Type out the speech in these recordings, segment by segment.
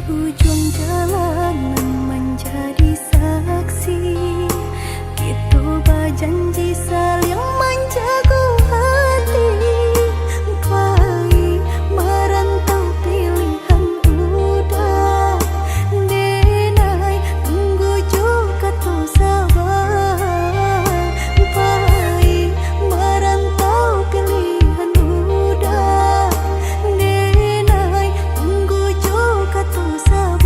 ujung jalanan menjadi saksi. Kita berjanji saling menjaga hati. Baik merantau pilihan udah. Denai tunggu juga tuh sabar. Baik merantau pilihan udah. Denai tunggu juga tuh sabar.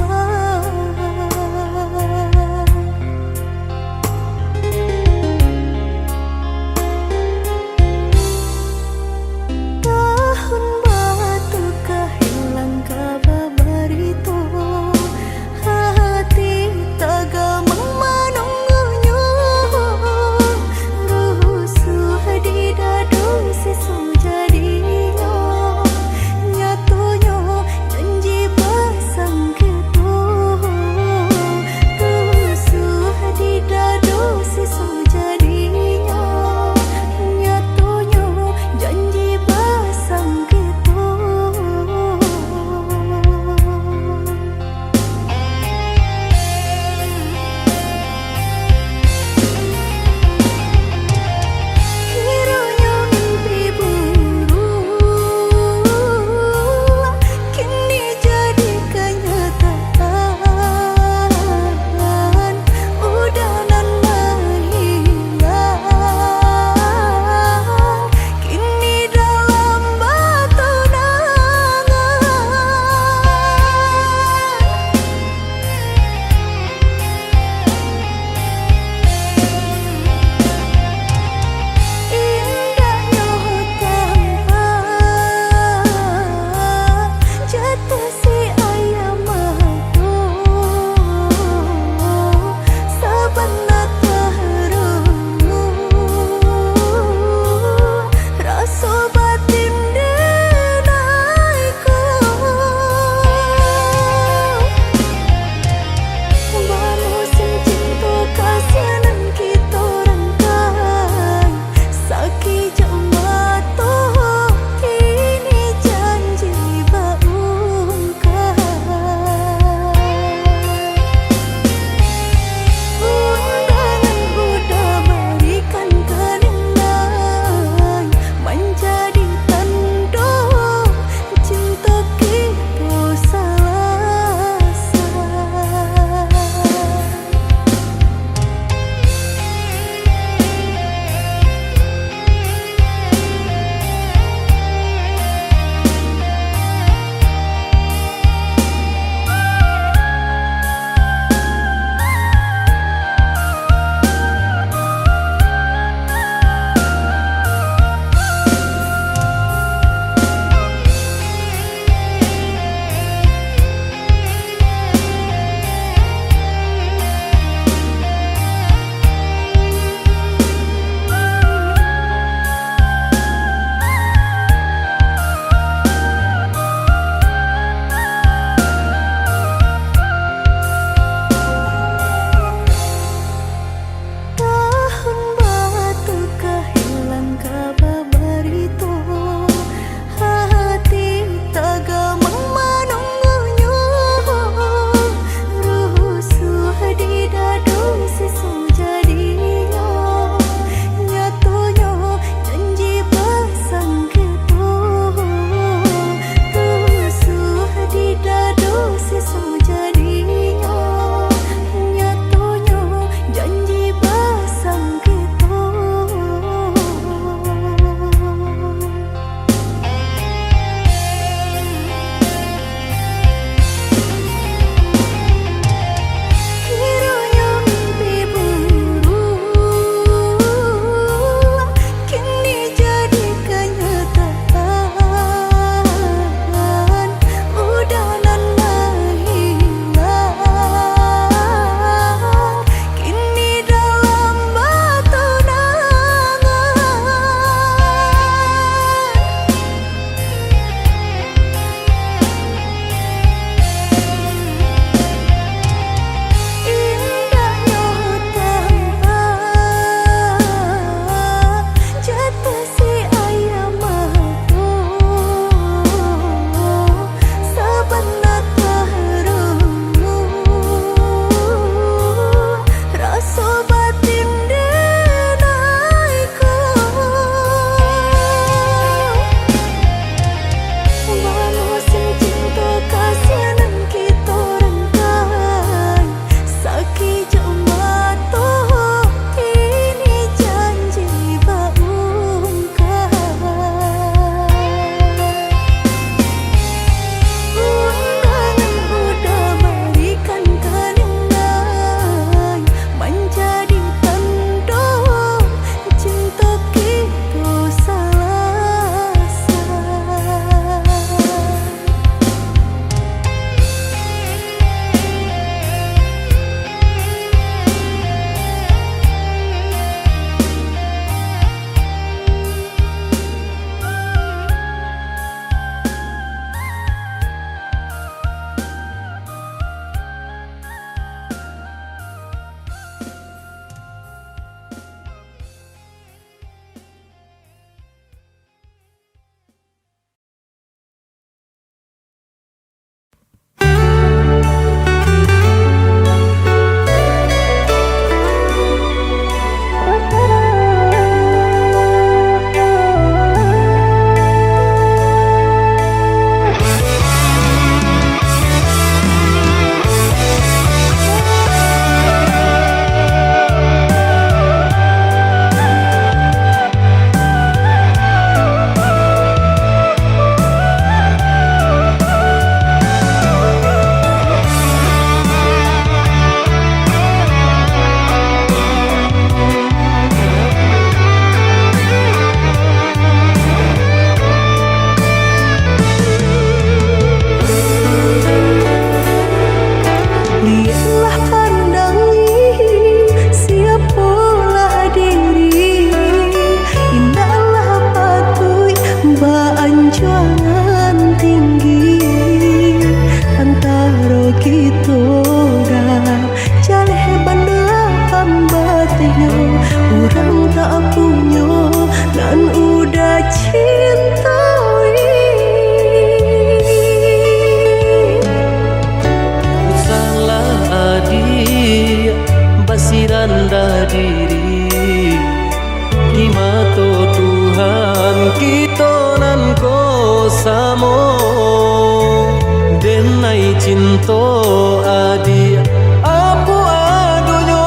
cinta adi apu adonyo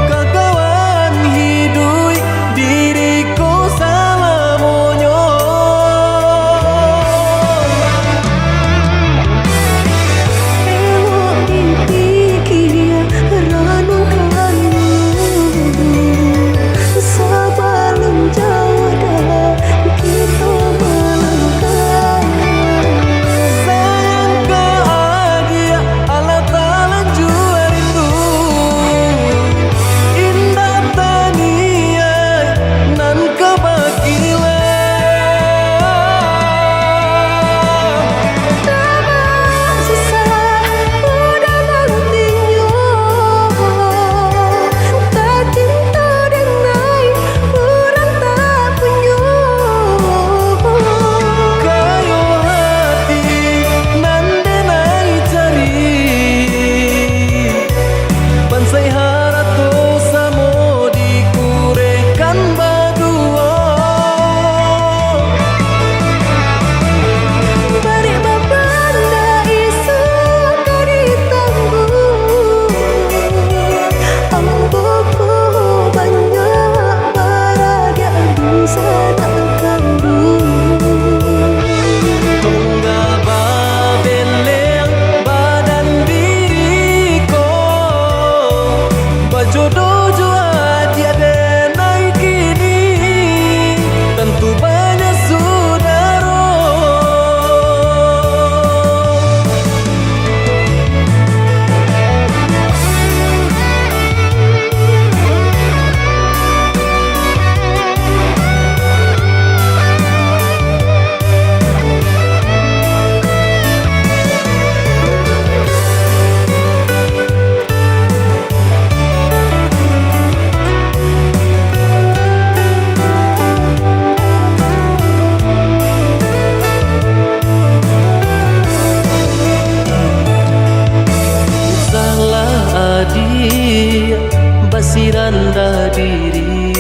kakawan hidui diriku sama monyo Ewo dipikir ranu kayu sebelum jauh dah kita melangkah sayang ke adi ala talan jua rindu indah tania nan kebakilan susah udah nantinya tak cinta denai orang tak punya kayo hati nan denai cari bansai harato samo dikurekan badua bari babanda isu kari tangguh amboku banyak baraga bisa tak kambuh tunggal babeleng badan diriku bajodoh jua tiada naik kini tentu banyak saudara salah adi basiranda diri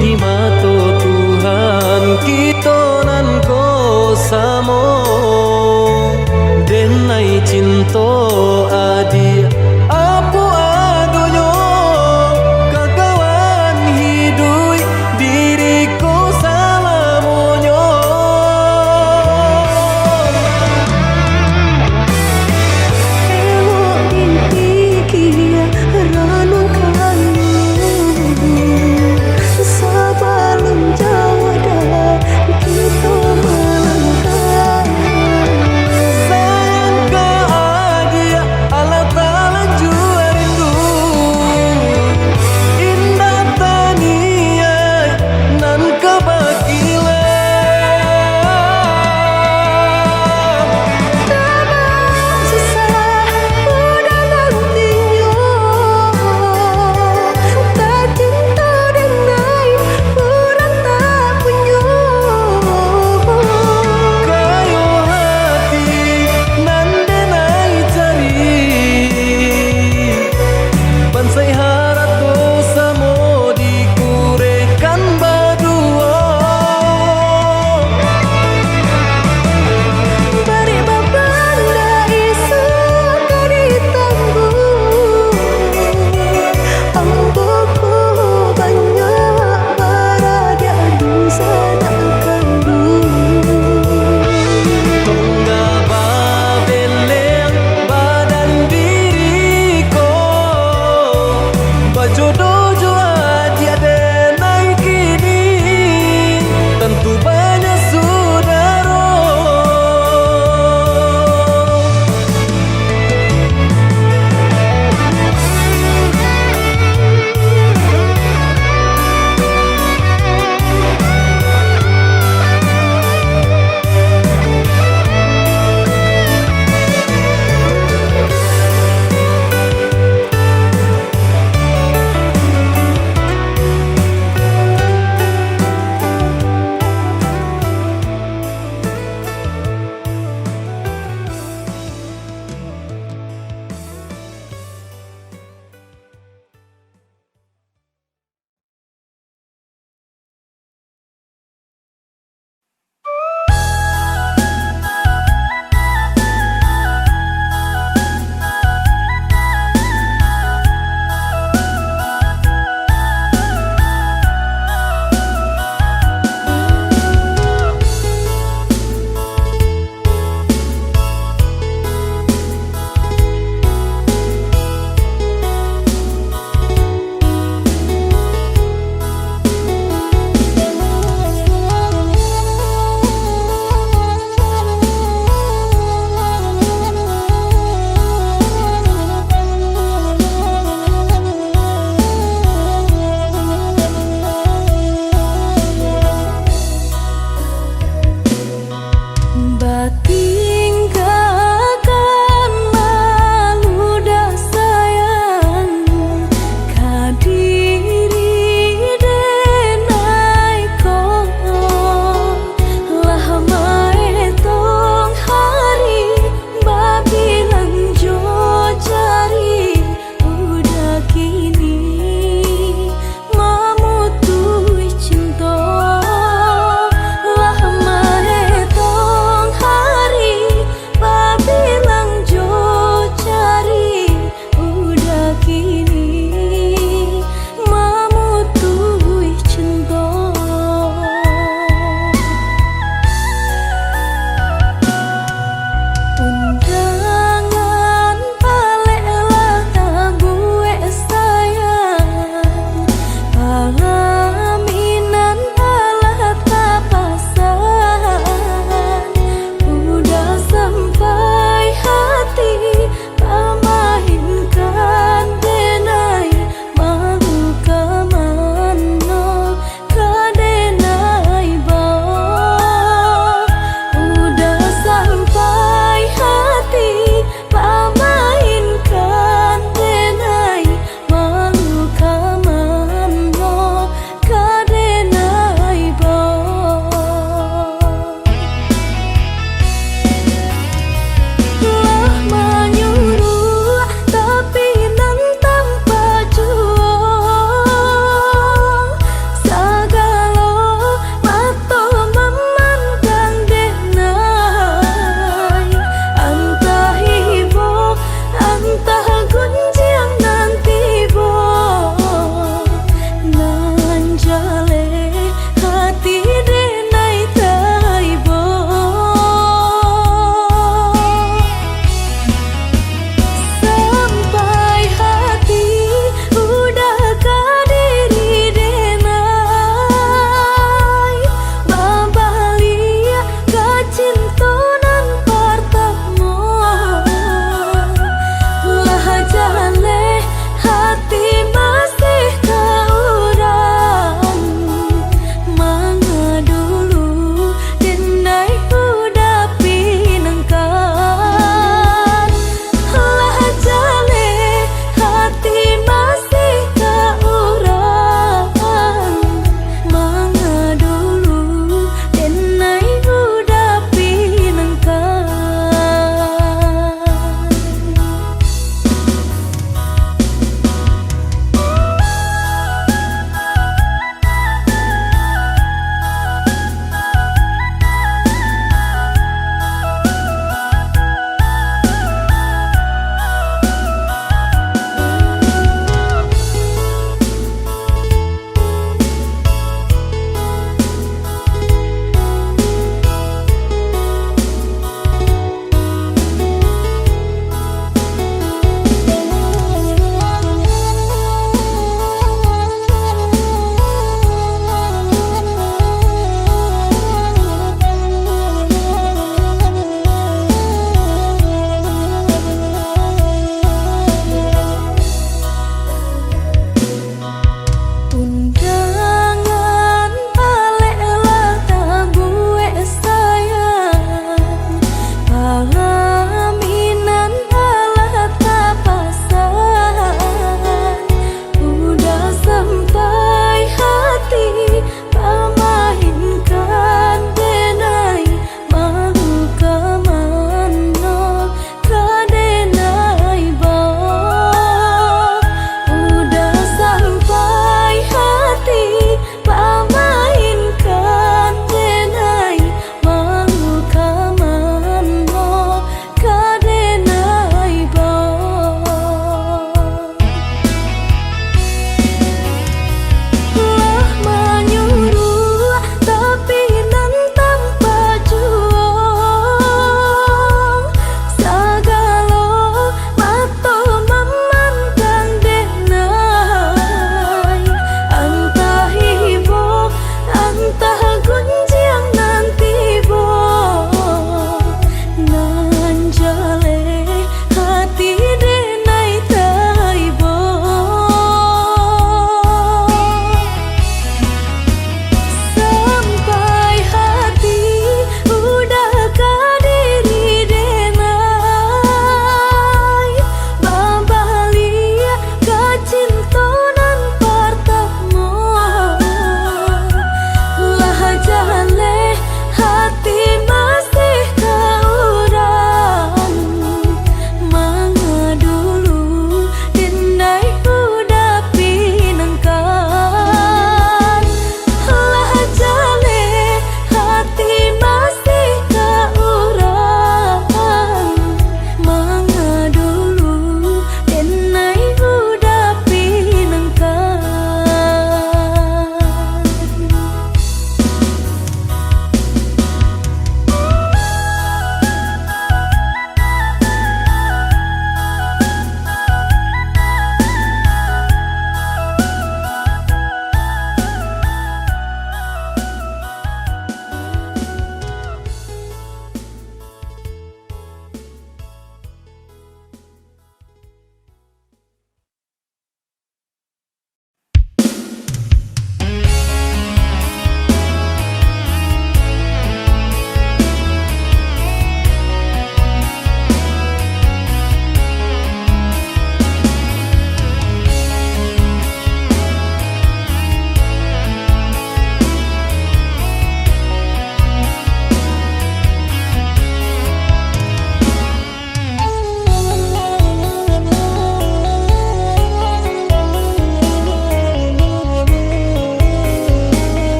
di mata Tuhan kita nan ko samo denai cinta adi apu adonyo kakawan hidui diriku sama monyo Ewo dipikir ranu kayu sebelum jauh dah kita melangkah sayang ke adi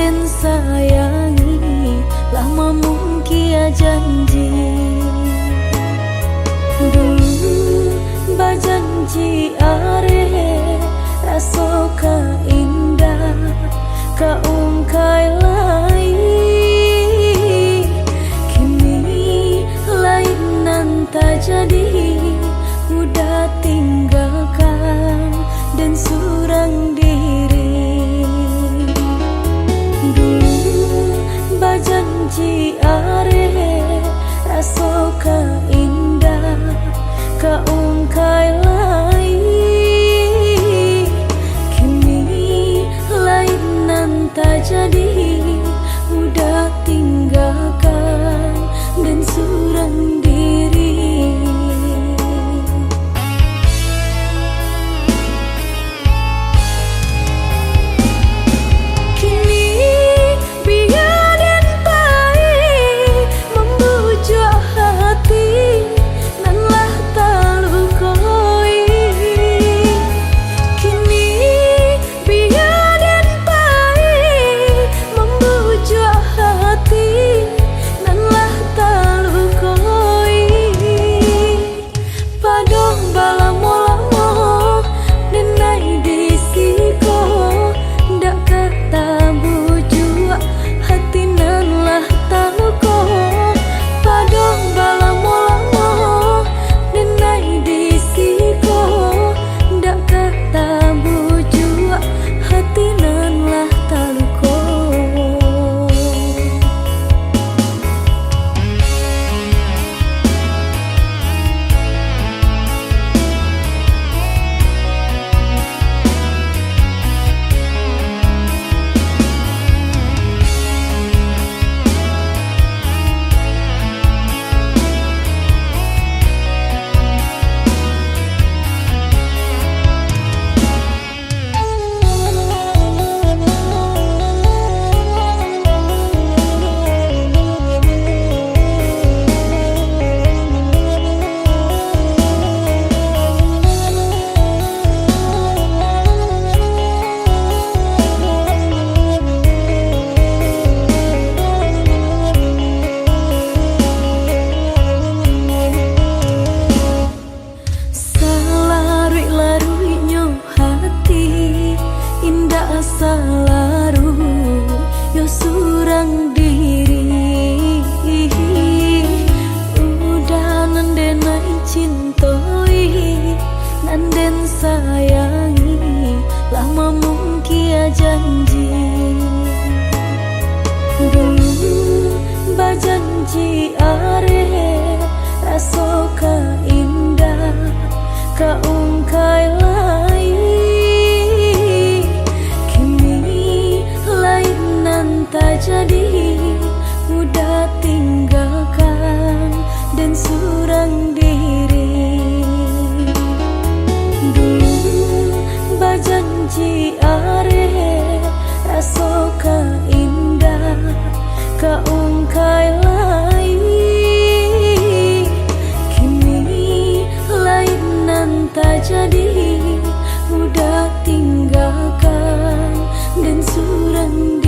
Nanden sayangi lama mungkin janji. Dulu bajanji are raso ka indah ka ungkai lai. Kini lain nan tak jadi, udah tinggalkan dan surang diri. Dulu bajanji are raso ka indah ka ungkai lai. Kini lain nan tak jadi, udah tinggalkan dan surang diri. Salaru yo surang diri, udah nandenai cintoi, nanden sayangi lama mungkin janji. Dulu bajanji are raso ka indah ka ungkai lai. Tak jadi, udah tinggalkan dan surang diri. Dulu bajanji are raso ka indah ka ungkai lai. Kini lain nan tak jadi, udah tinggalkan dan surang diri.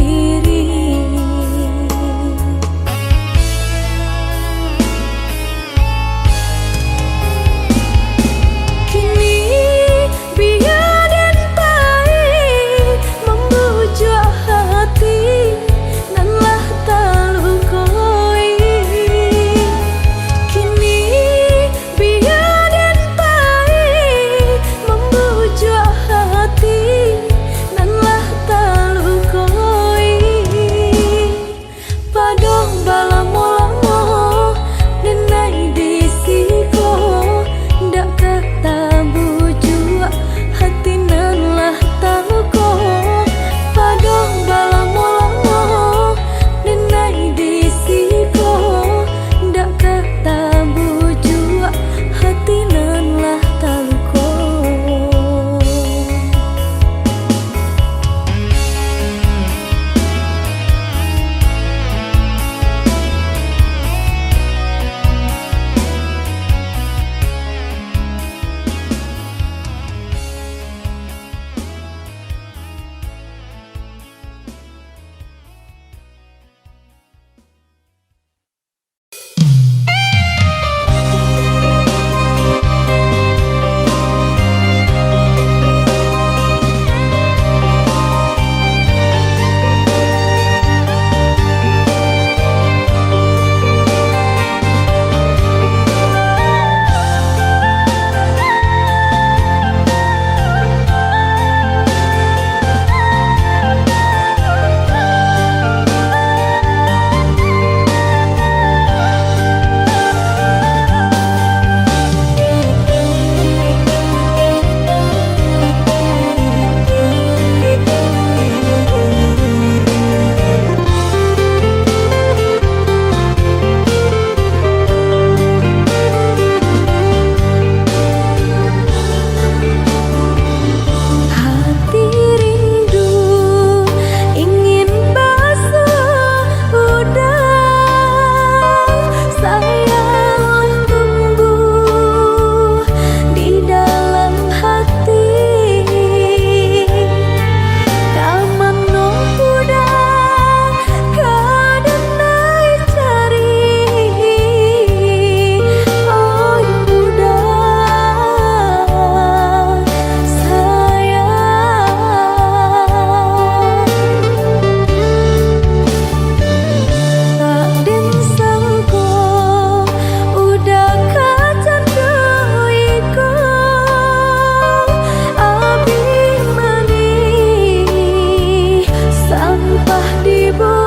dibuang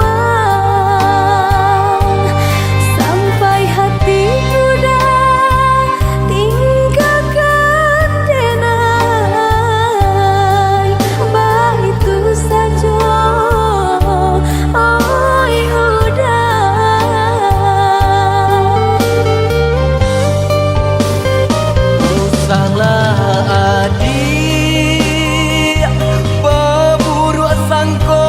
sampai hati udah tinggalkan denai. Bah itu saja, oi Salah adik baburu sangko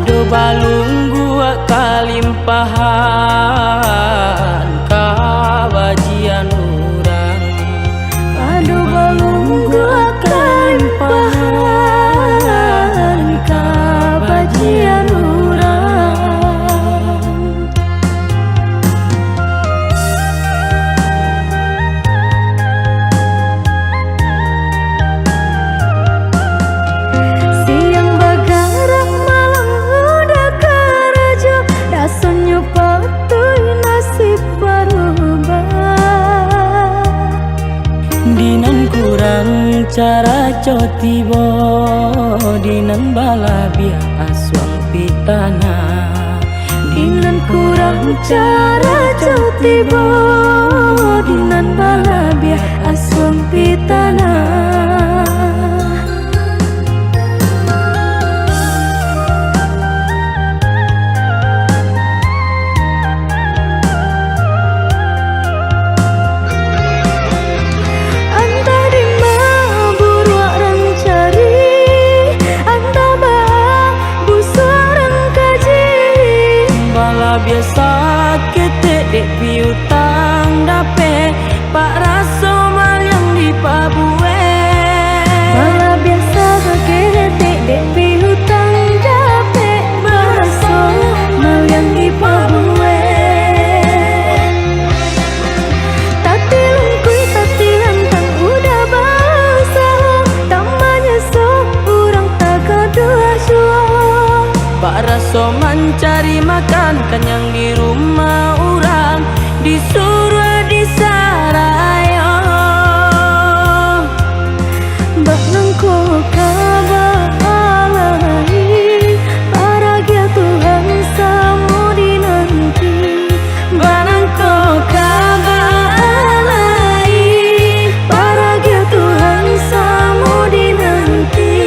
Ado balung gua kalimpahan kabajian urang. Ado balung gua kalimpahan kabajian urang. Siang bagarang malam udah karajo, rasanya patuh nasib berubah. Dinan kurang cara cotibo, dinan balabia aswang pitana. Dinan kurang cara cotibo, dinan balabia aswang pitana. Biasa ketek dek piutang dape pak raso mal yang di pabue. Malah biasa ketek dek piutang dape pak raso mal yang di pabue. Tati lungkui tati lantang udah basah, tamanya so urang tak kedua jua. Pak raso mencari makan kenyang di rumah orang, disuruh disarayo. Bak nangko kabalai, paragia Tuhan samu dinanti. Bak nangko kabalai, Paragia Tuhan samu dinanti.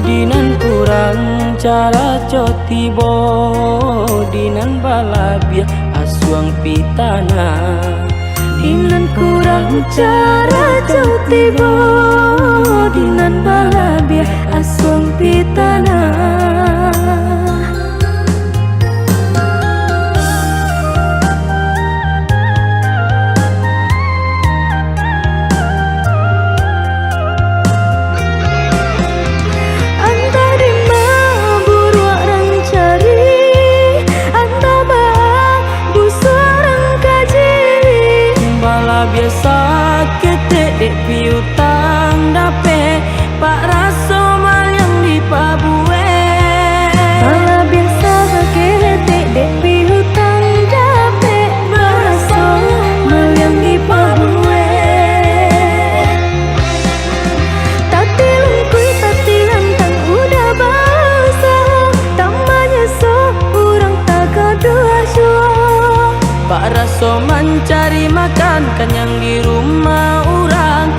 Dinan kurang cara cotibo, dinan balabia aswang pitana. Dinan kurang cara cotibo, dinan balabia aswang pitana. Biasa ketek dek piutang dape pak raso mal yang di pabue. Malah biasa ketek dek piutang dape pak raso mal yang di pabue. Tati lungkui tati lantang udah basah, tamanya so urang tak kedua jua. Pak raso mencari makan kenyang di rumah orang,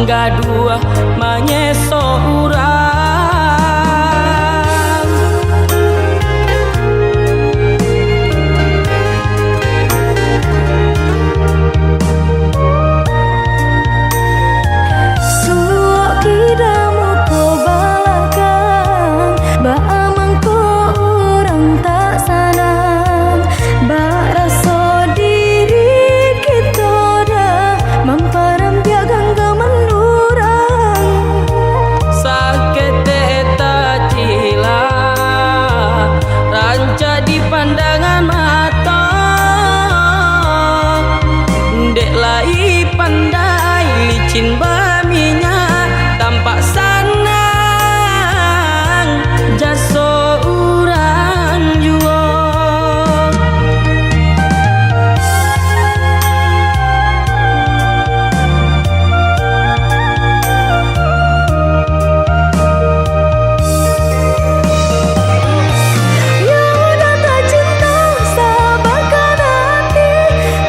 mangga dua manyeso urang. Suok kiramu ko balakan, ba amang ko urang tak sanang, ba rasa diri kita dah mamparam biagang menurang. Sakit tak cila ranca di pandangan mata, dek lai pandai licin baminya tampak sanang jaso urang jua. Yang udah tak cinta sabarkan hati,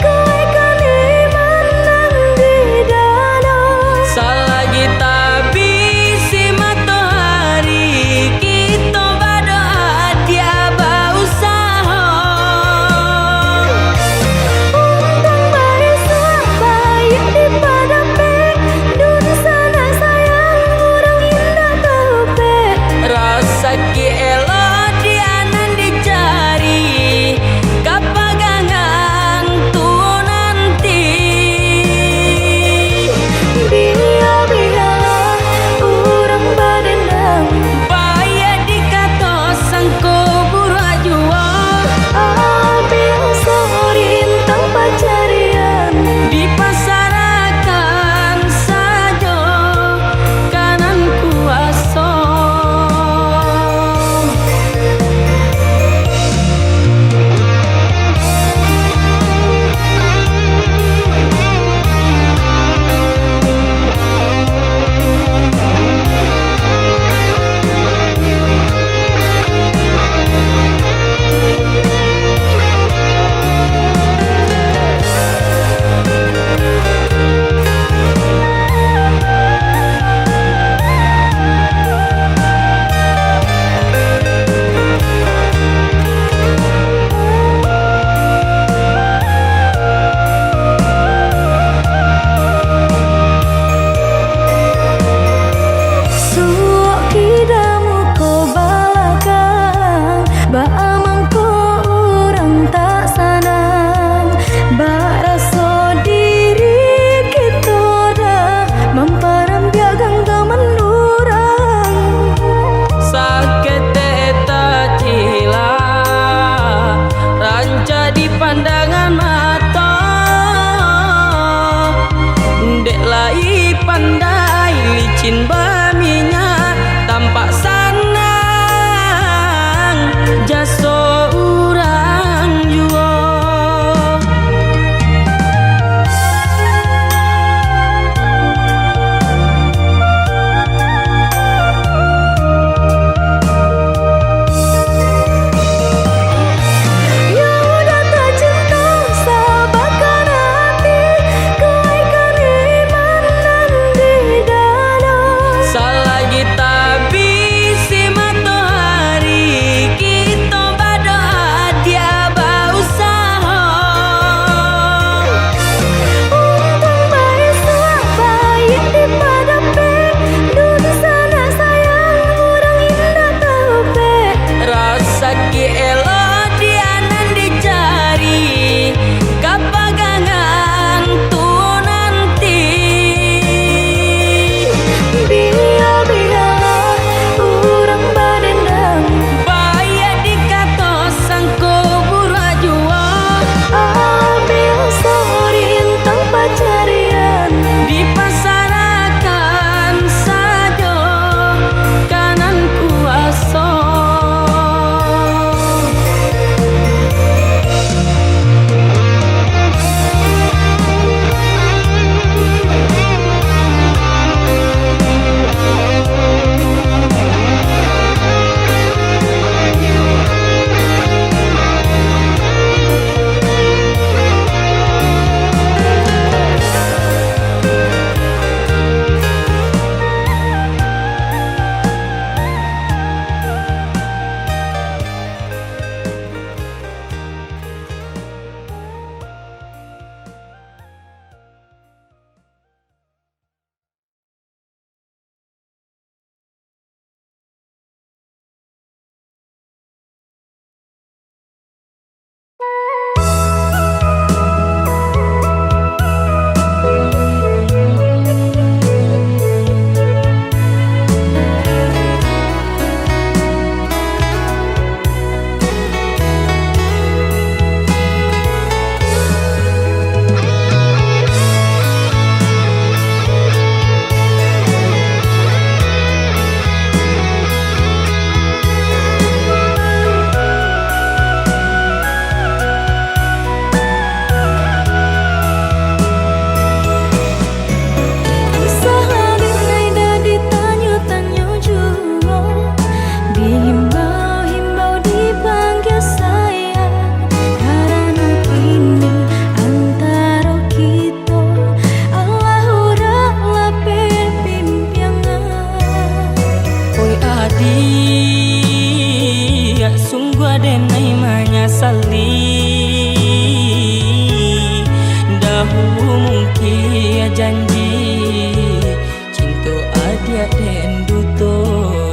kebaikan iman dan di dalam. Selagi tak bisi matahari, kita berdoa dia berusaha. Untung baik sahabat di padape, dunia sana sayang orang indah tahu pe. Rasa ki elo dia nan dicari, kapagangan tu nanti. Biar orang berdendam, Payah dikata sangko buruk jua, ambil sorintang pacarian. dipasarakan saja kanan kuasa. Suok kiramu ko balakan, ba amang ko urang tak sanang, ba rasa diri kita dah mamparam biagang menurang. Sakit tak cila ranca di pandangan mata, dek lai pandai licin baminya tampak sanang jaso urang jua. Yang udah tak cinta sabarkan hati, kebaikan iman dan di dalam. mungkin janji cinta adia den dutoi.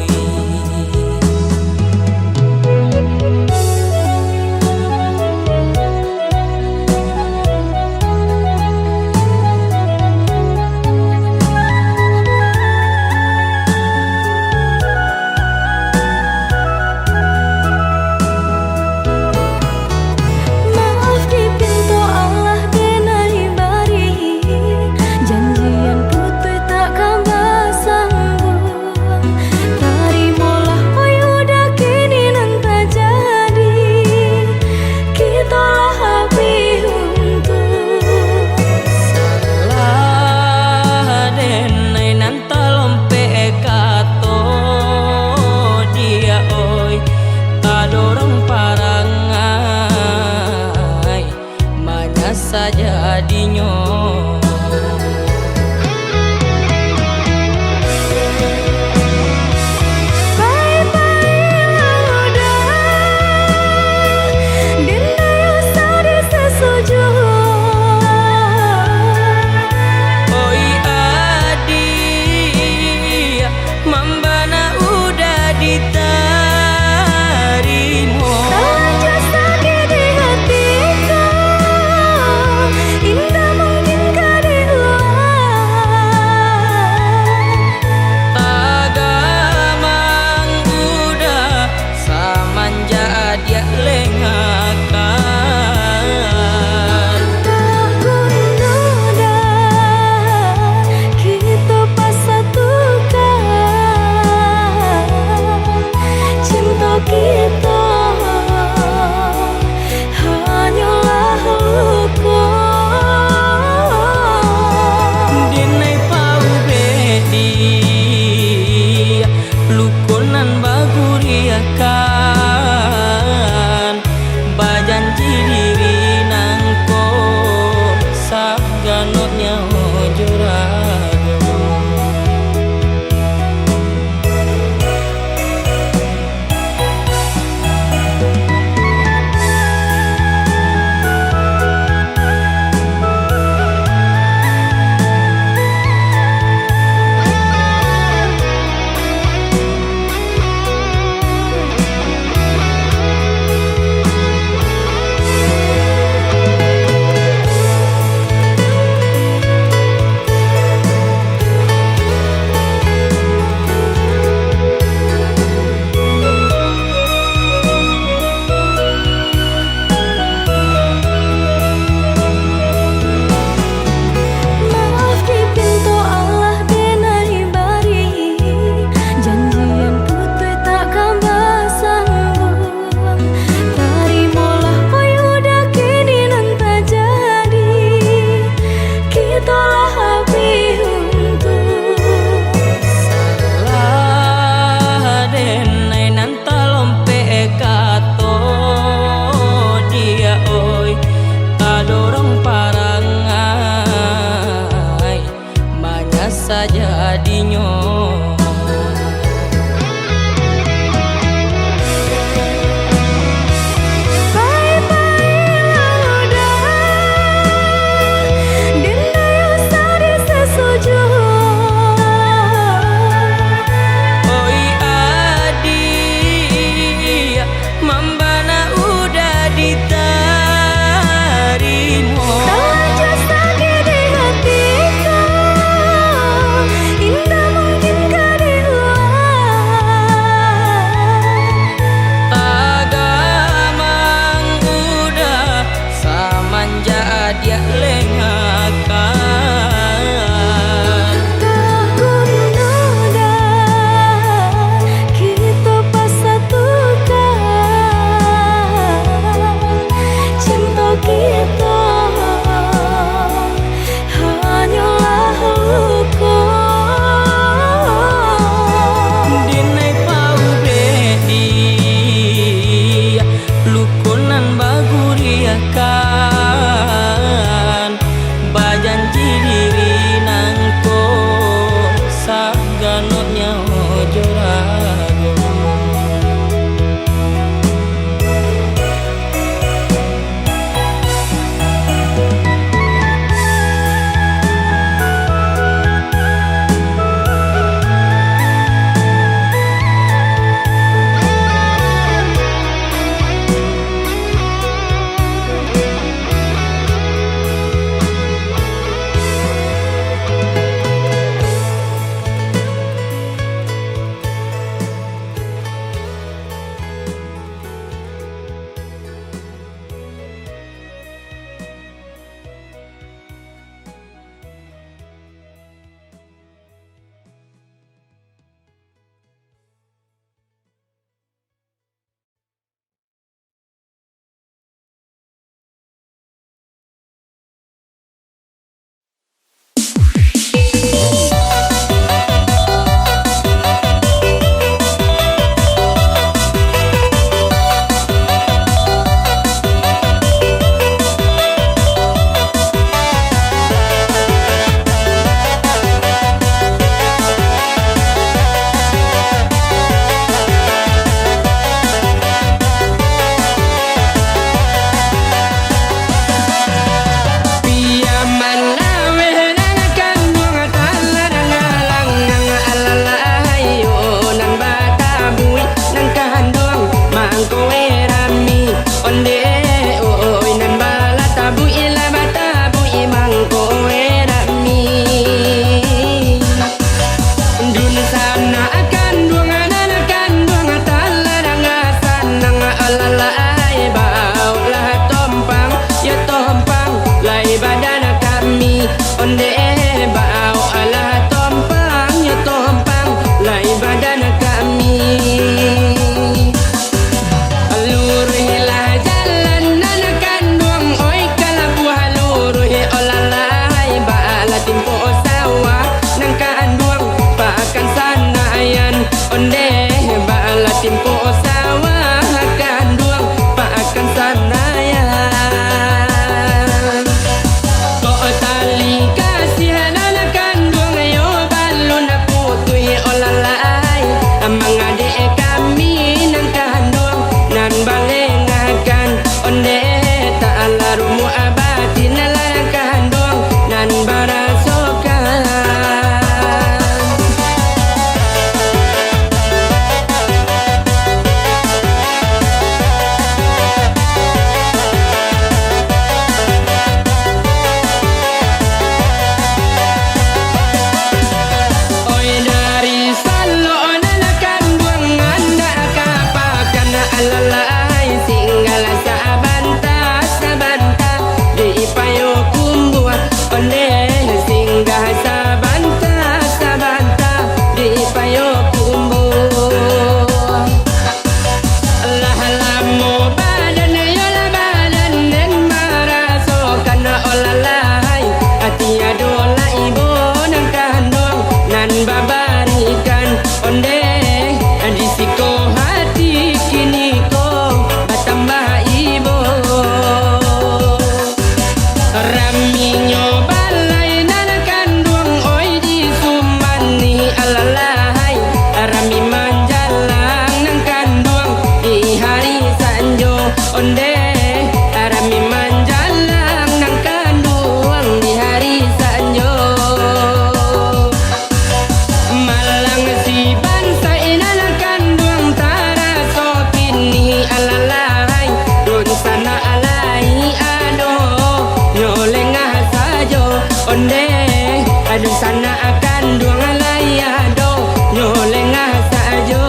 Saja dinyo saja dinyo. Indah onde adun sana akan duang laya do nyolengah sajo.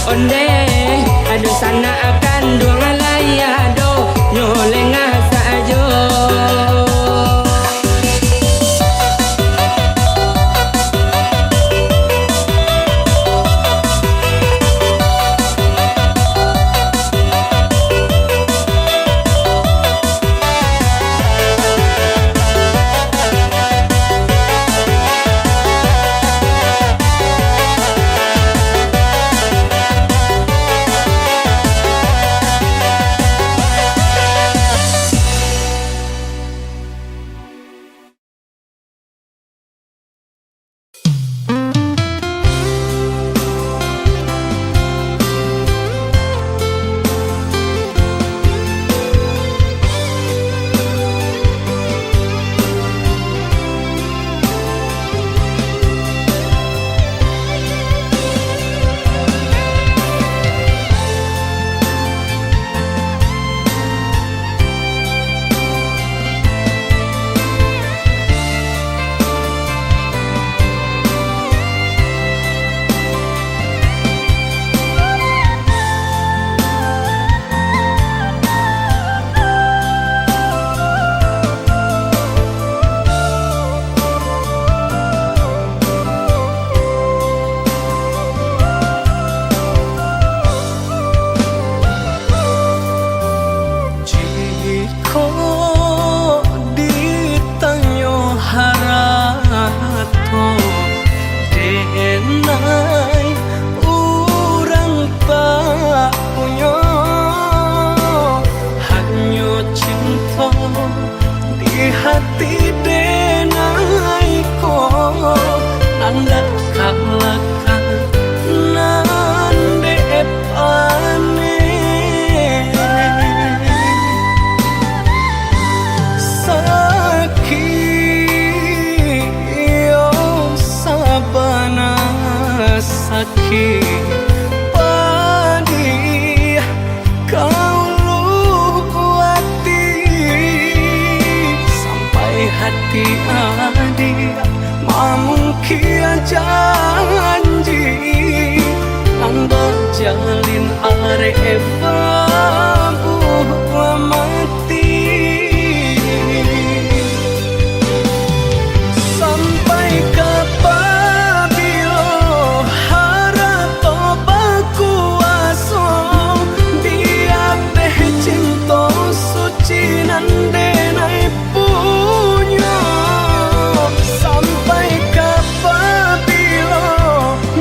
Onde adu sana akan duang laya do nyolengah sajo.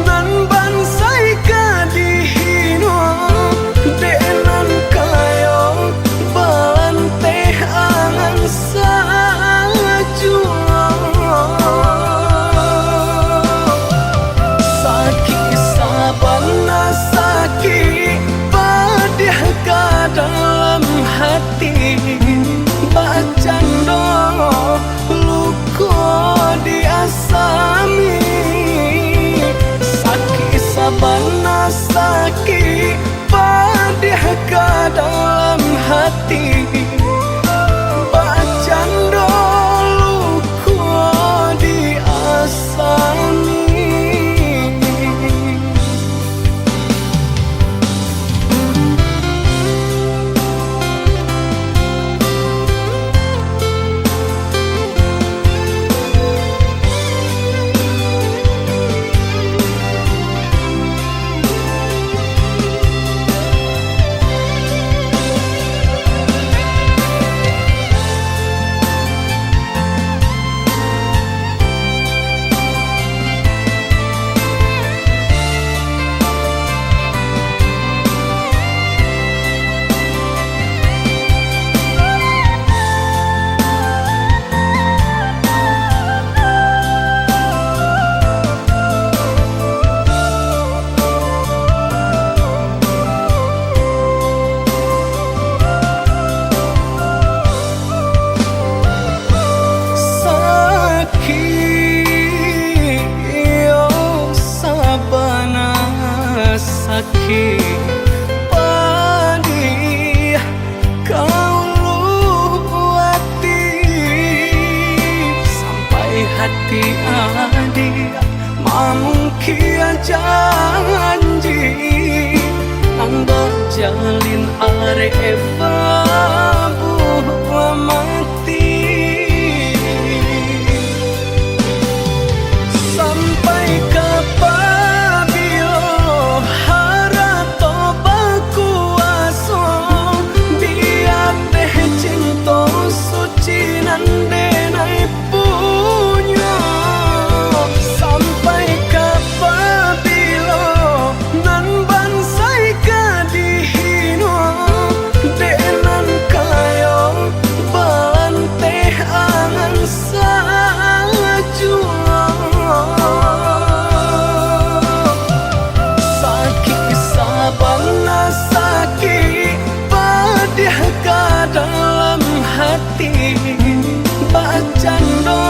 Nan bansai kadihino den sakit padi kau luati sampai hati adi mamungkin janji nang berjalin arep buah mati sampai kapabilo harap toba kuaso biar teh cinta suci nande naik punya sampai kapabilo nan bansai kadihino denan kayo balante angan sajua sakit sabana sakit padih ke dalam hati bacando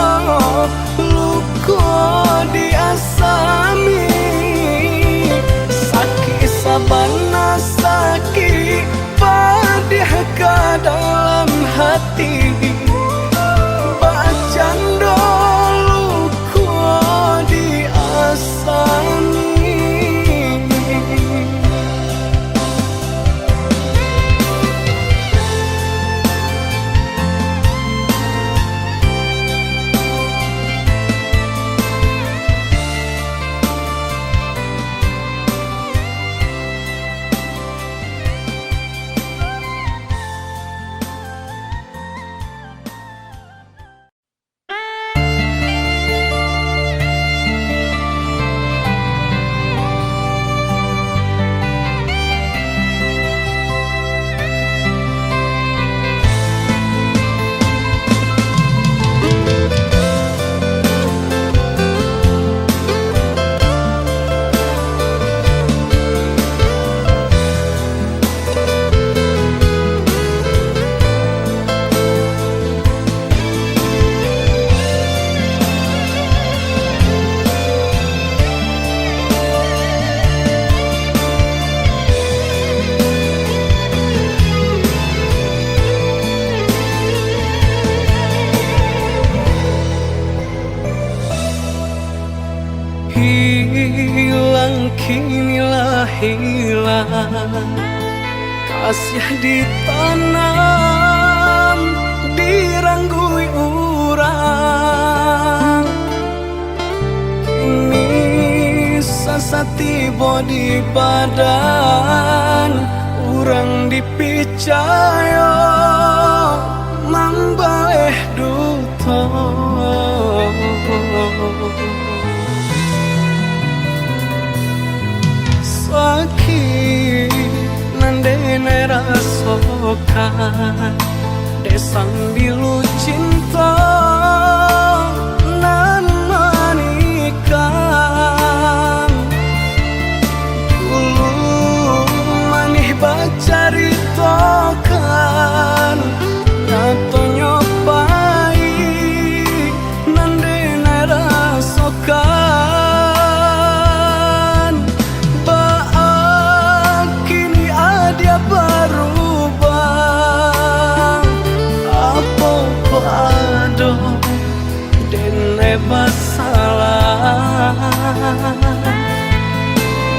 luko diasami sakit sabana sakit padih ke dalam hati bacando luko diasami. Hilang kinilah hilang kasih ditanam diranggui urang kini sasati bodi badan urang dipicaya mambaleh duto sakit nandene rasokan desang bilu cinta nan manikam dulu manih bacaritokan nyato nyopai nandene rasokan masalah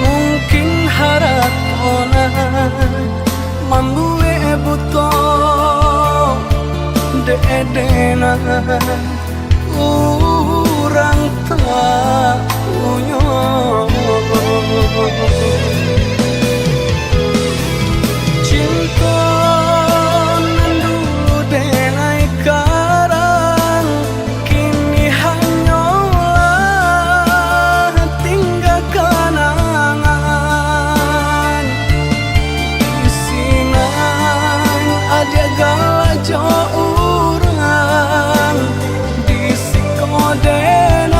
mungkin haratona mambuwe buto deedena urang tak unyo cinta nan dulu denai karang kini hanyalah tinggal kenangan isinan ada galajo urang di sikodenai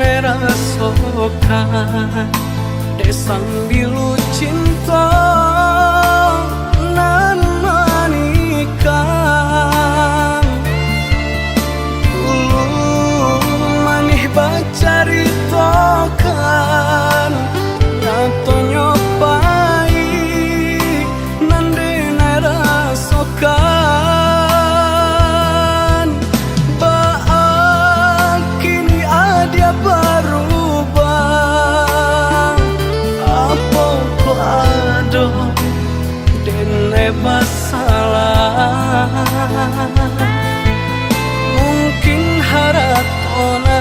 rasokan de sambil cinta nan manikang manih bacaritokan nyato nyopai nan dena rasokan baak kini ada berubah apa ko ado dene masalah mungkin haratona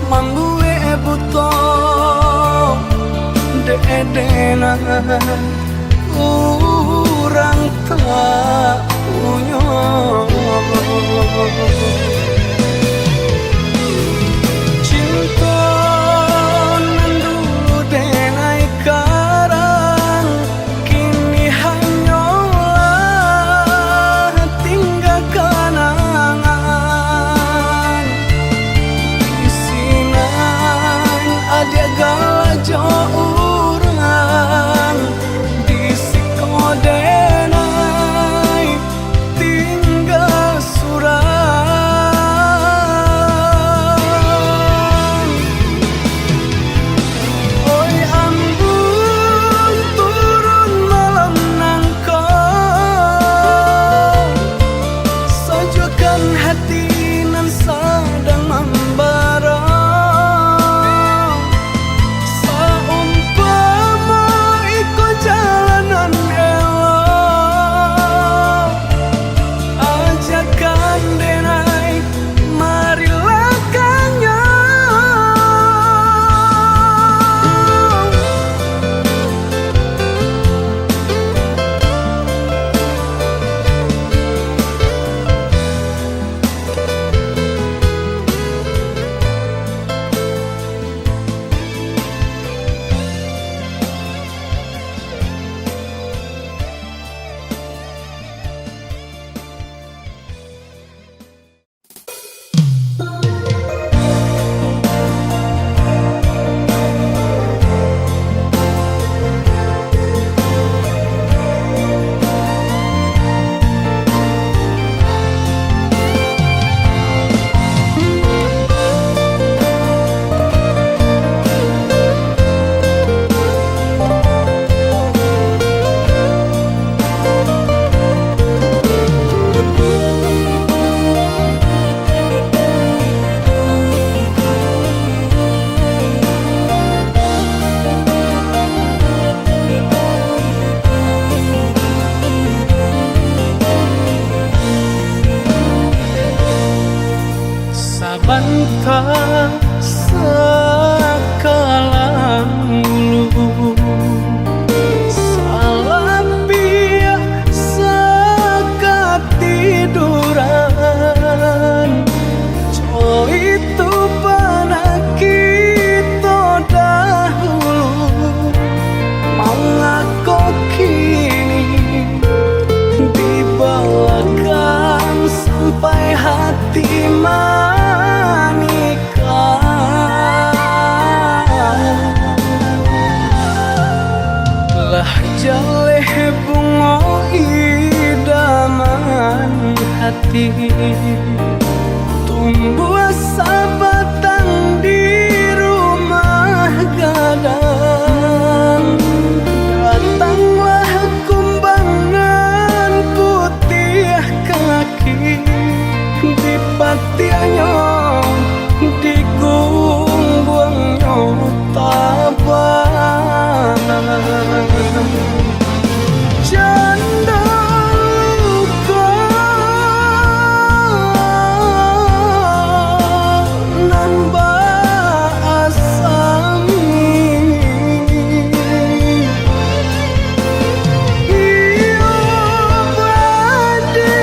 mambuwe buto de-dena urang tak punya cinta nan dulu denai karang kini hanyalah tinggal kenangan isinan ada galajo urang di sikodenai tinggal suran oi ambun turun malam nangkau sajukan hati nan sedang membara saumpama iko jalanan elok ajakan denai marilah kanyang sabantah sakalang ulu salapia sakatiduran co itu pana kita dahulu mengako kini dibalakan sampai hati lah jaleh bunga idaman hati tumbuh sabatang di rumah gadang datanglah kumbangan putih kaki di patiannya di gungguangnya tabang janda luka nambah asami iyo badi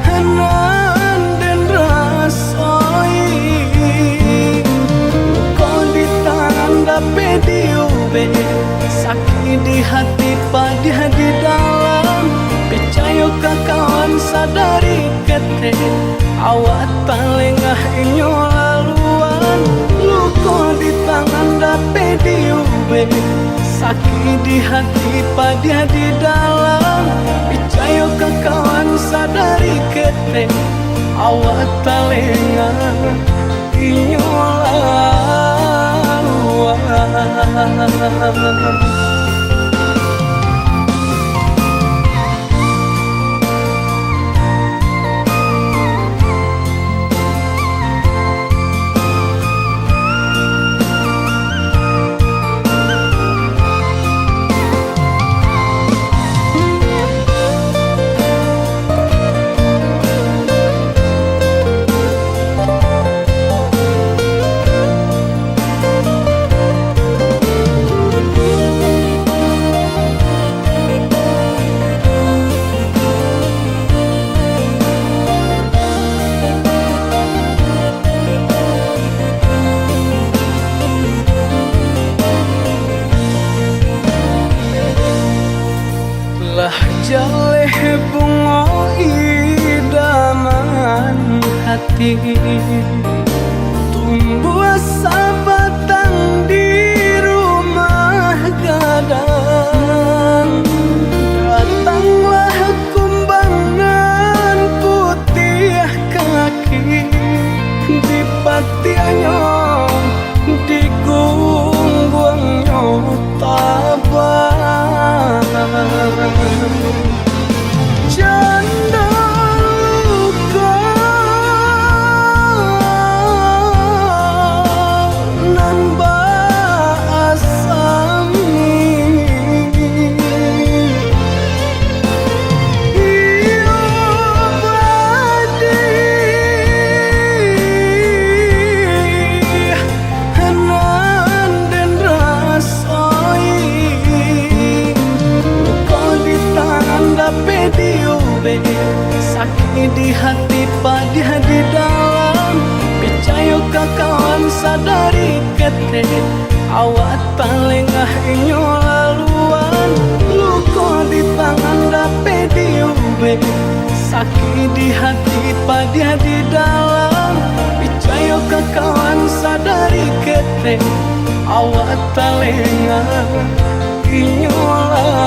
hanan dan rasoi sakit di hati pada di dalam percaya kawan sadari kete awak tak lengah inyo laluan. Luka di tangan dape diube, sakit di hati padia di dalam. Picayo ke kawan sadari kete, awak tak lengah inyo laluan. Jaleh bunga idaman hati, tumbuh sabatang di rumah gadang. Datanglah kumbangan putih kaki, di patianyo di gungguangnya tabah. Janda luka nan basami, iyo badi nan den rasoi. Dape diube, sakit di hati padia di dalam. Picayo ke kawan sadari kete, awak tak lengah inyo laluan. Luka di tangan dape diube, sakit di hati padia di dalam. Picayo ke kawan sadari kete, awak tak lengah inyo laluan.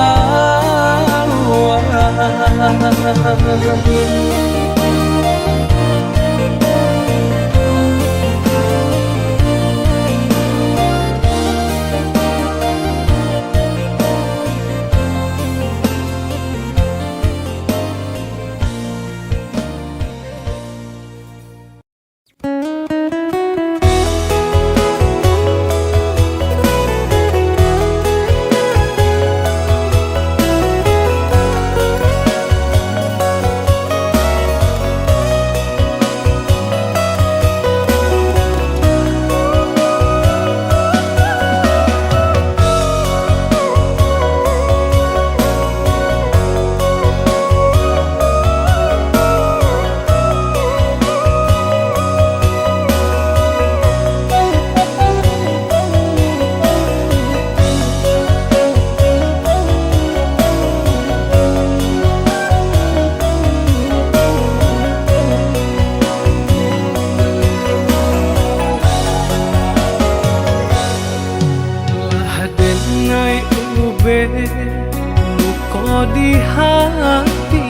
Luka di hati,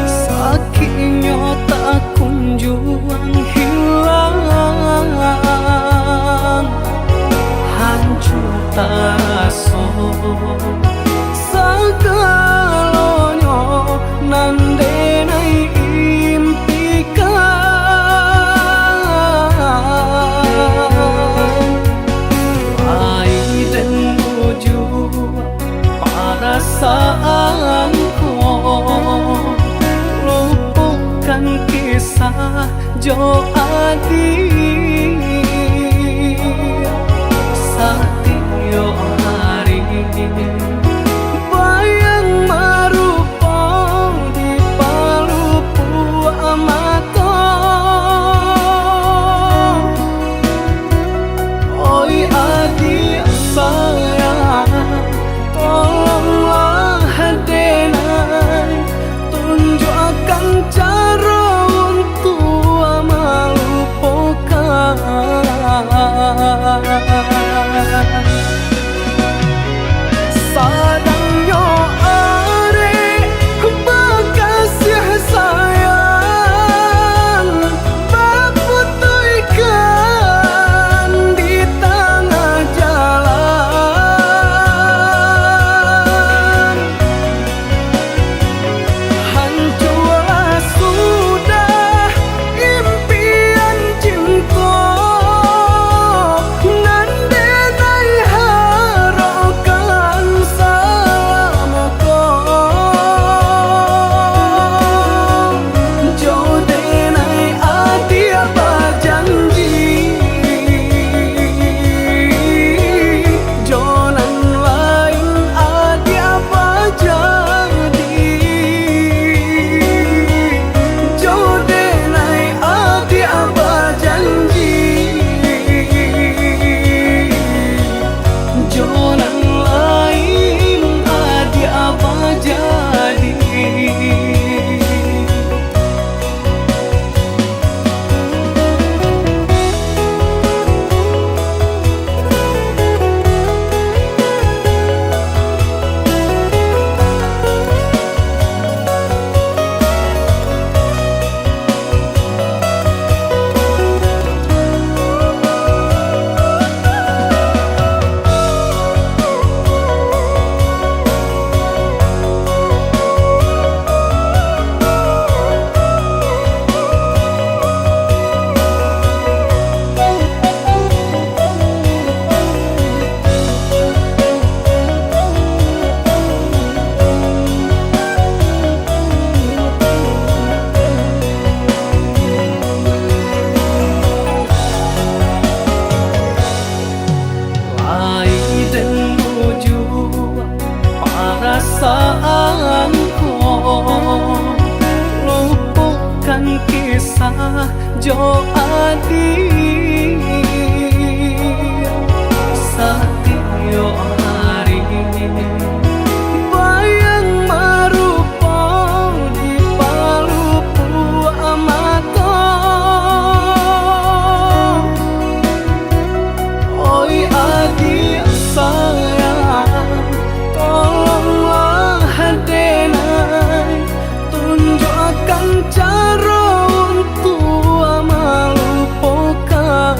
sakitnya tak kunjung hilang. Hancur taso sagalonyo nandenai impikan. Aiden menuju perasaanku, lupakan kisah Jo Adi. Satyo hari bayang marupa di palupu amato. Oi Adi sayang, tolonglah denai tunjukkan cara dan kisah Jo Adi Satyo Hari bayang marupa di palupu amato oi Adi sayang tolonglah hadenai tunjukkan cara untuk melupakan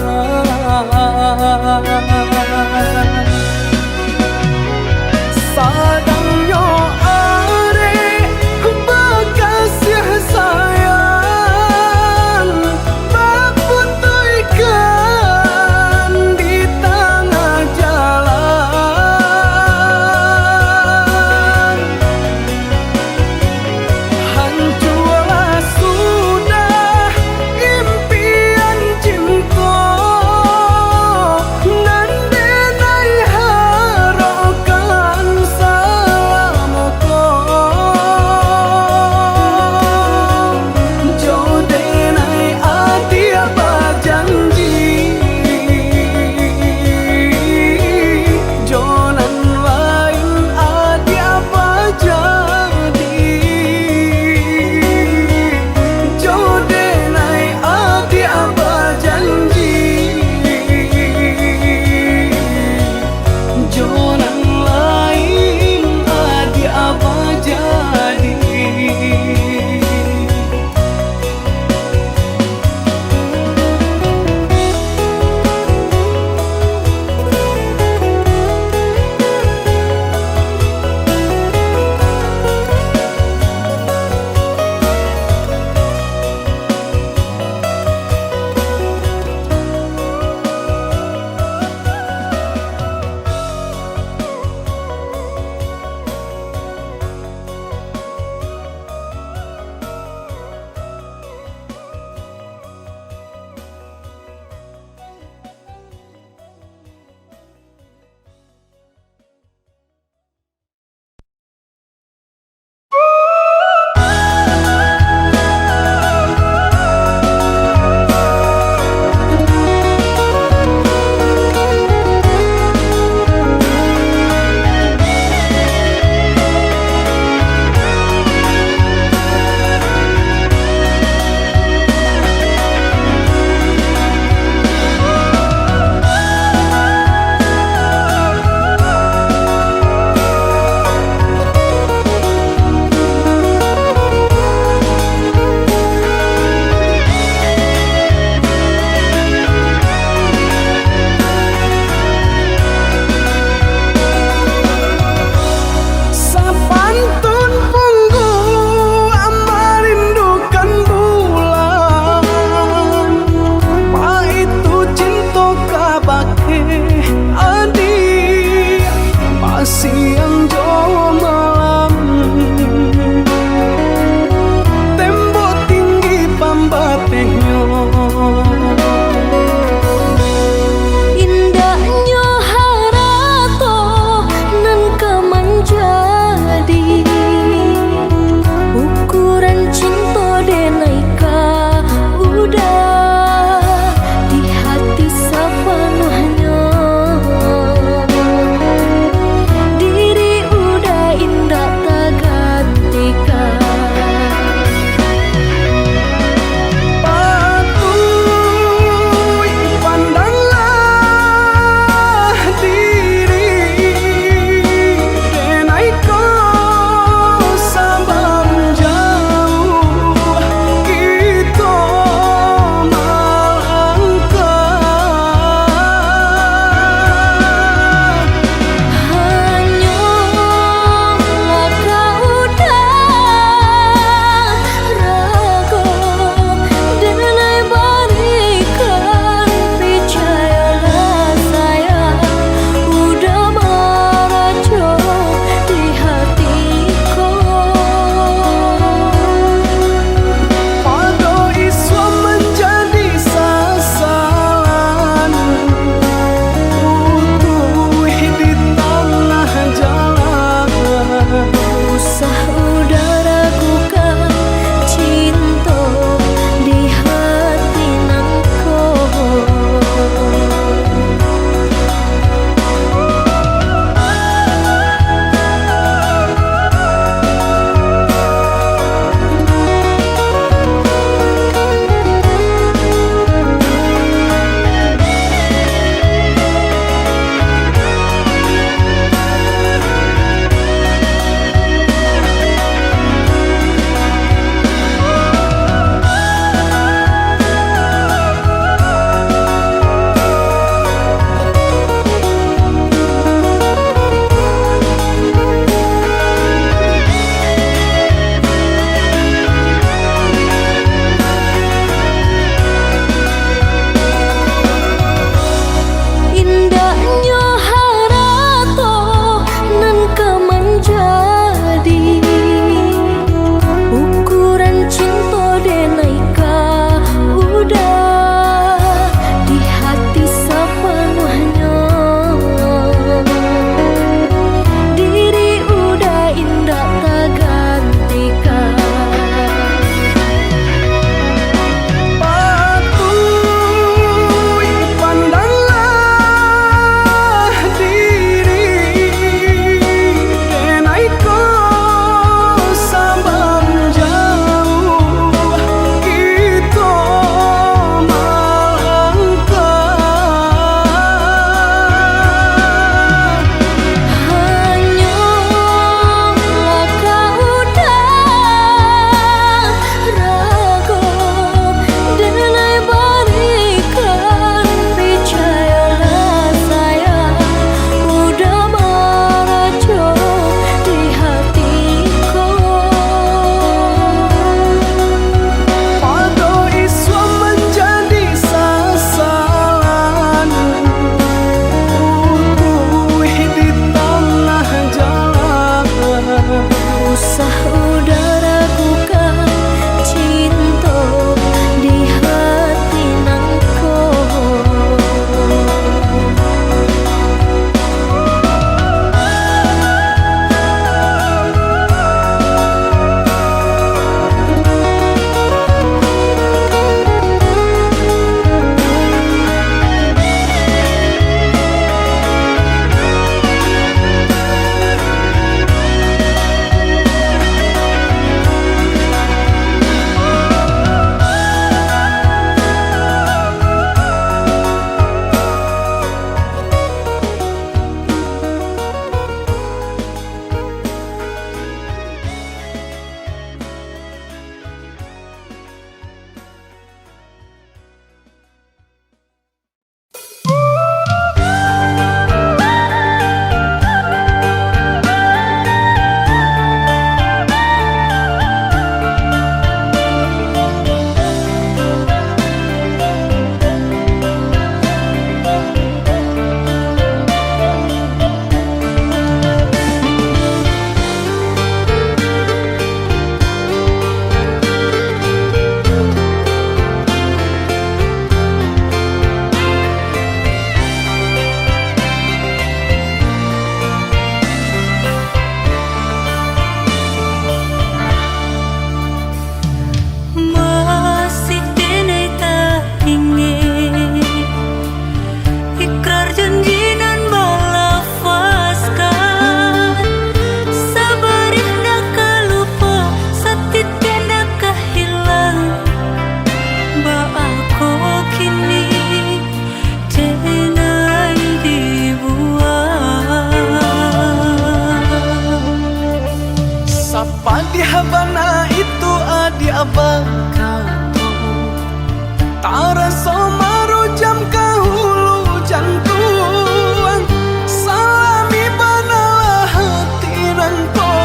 Tara somaru jam kahulu jantuan salami banalah hati nangko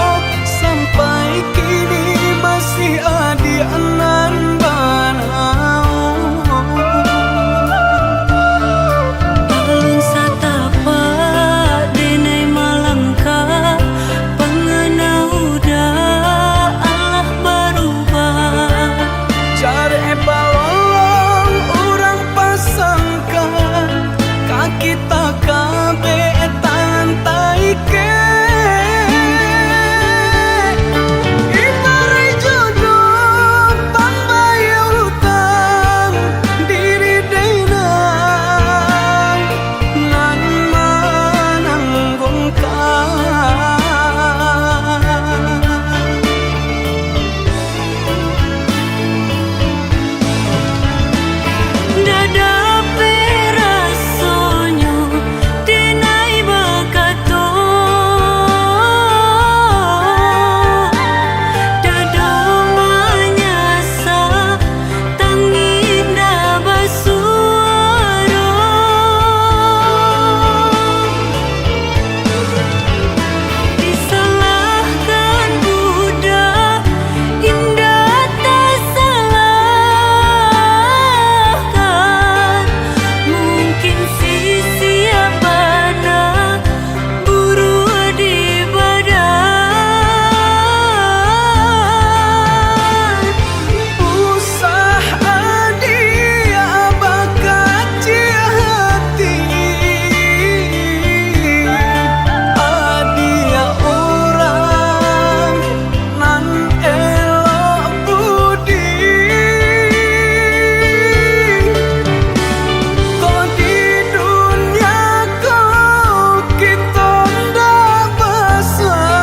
sampai kini masih adi anan banau. Alun satapa denai malangka pengenau da Allah berubah. Cari balolong orang pasangkan kaki tak kabe tangan taike. Ibari jodoh pambayar utang diri denang nan mananggungkan. Dada perasonyo denai bakato dado manyasa tanginda basuaro disalahkan budak indah tak salahkan mungkin si siapana buru di badan. Usah adia bakaci hati adia orang nan elok budi. Kau di dunia kau kita ndak bersatu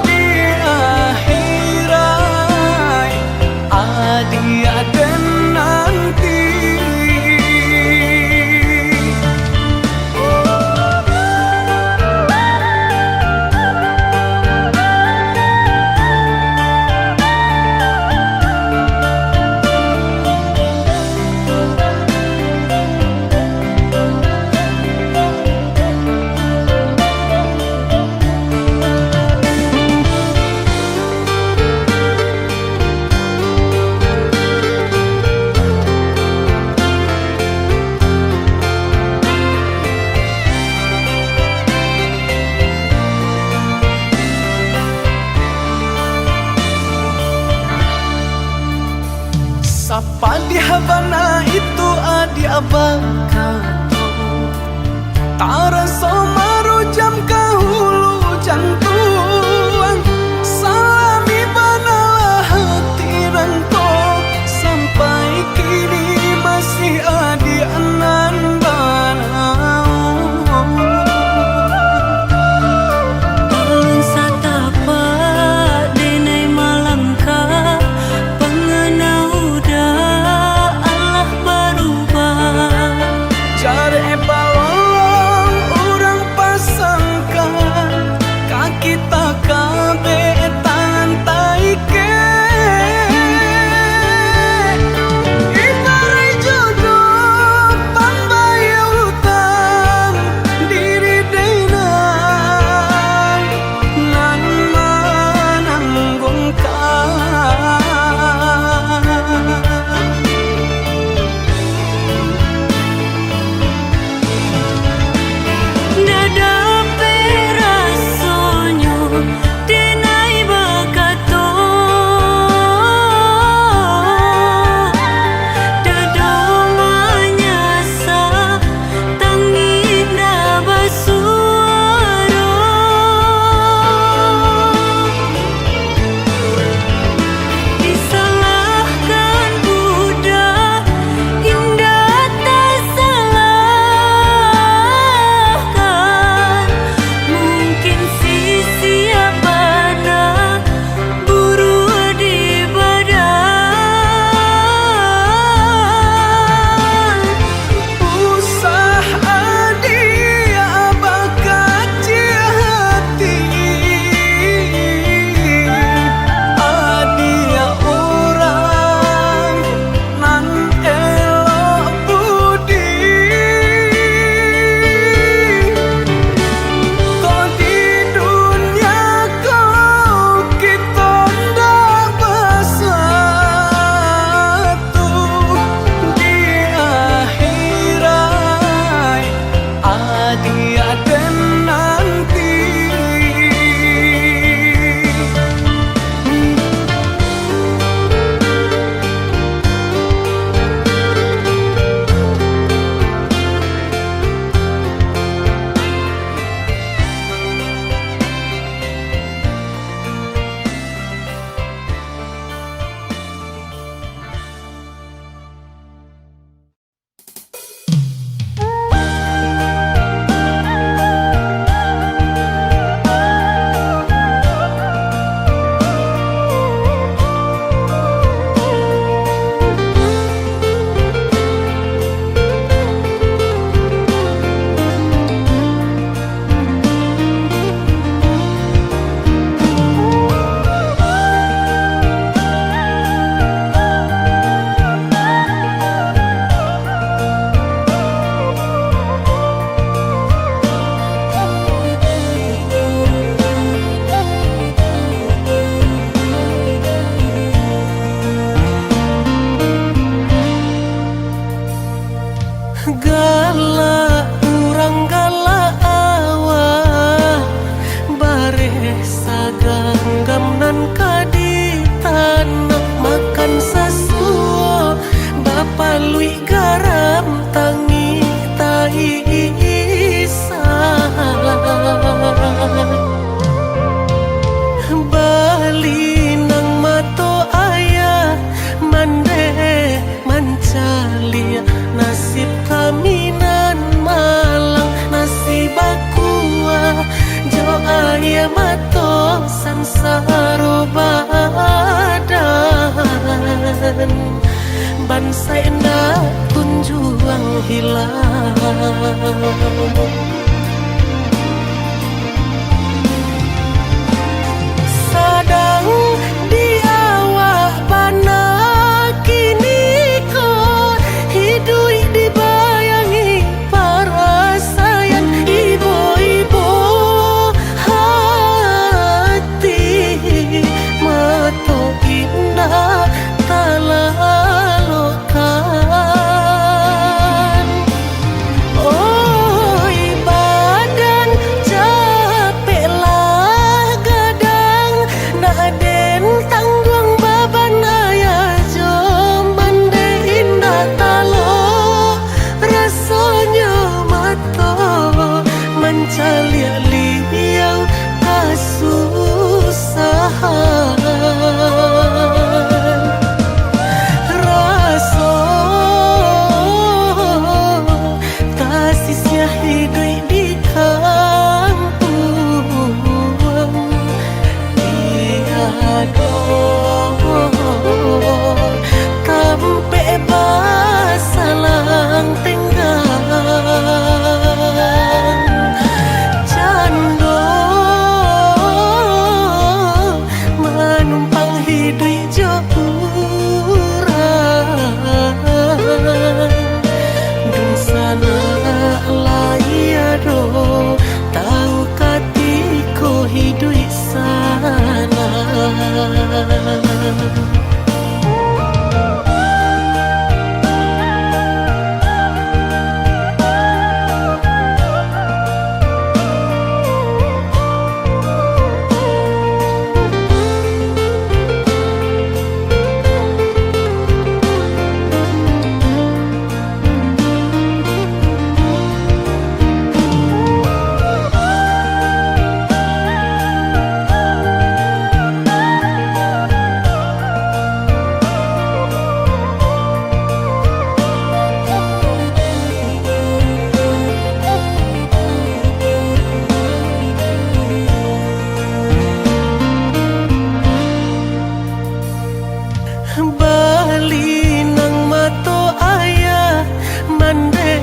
di akhirat adia dan nanti. Sapa di Havana itu adi abakato Tara somaru jam kahulu jantuan salami banalah hati nangko sampai kini masih adi anan banau. Alun satapa denai malangka pengenau da Allah berubah. Cari balolong orang pasangkan Bali nang mato ayah mande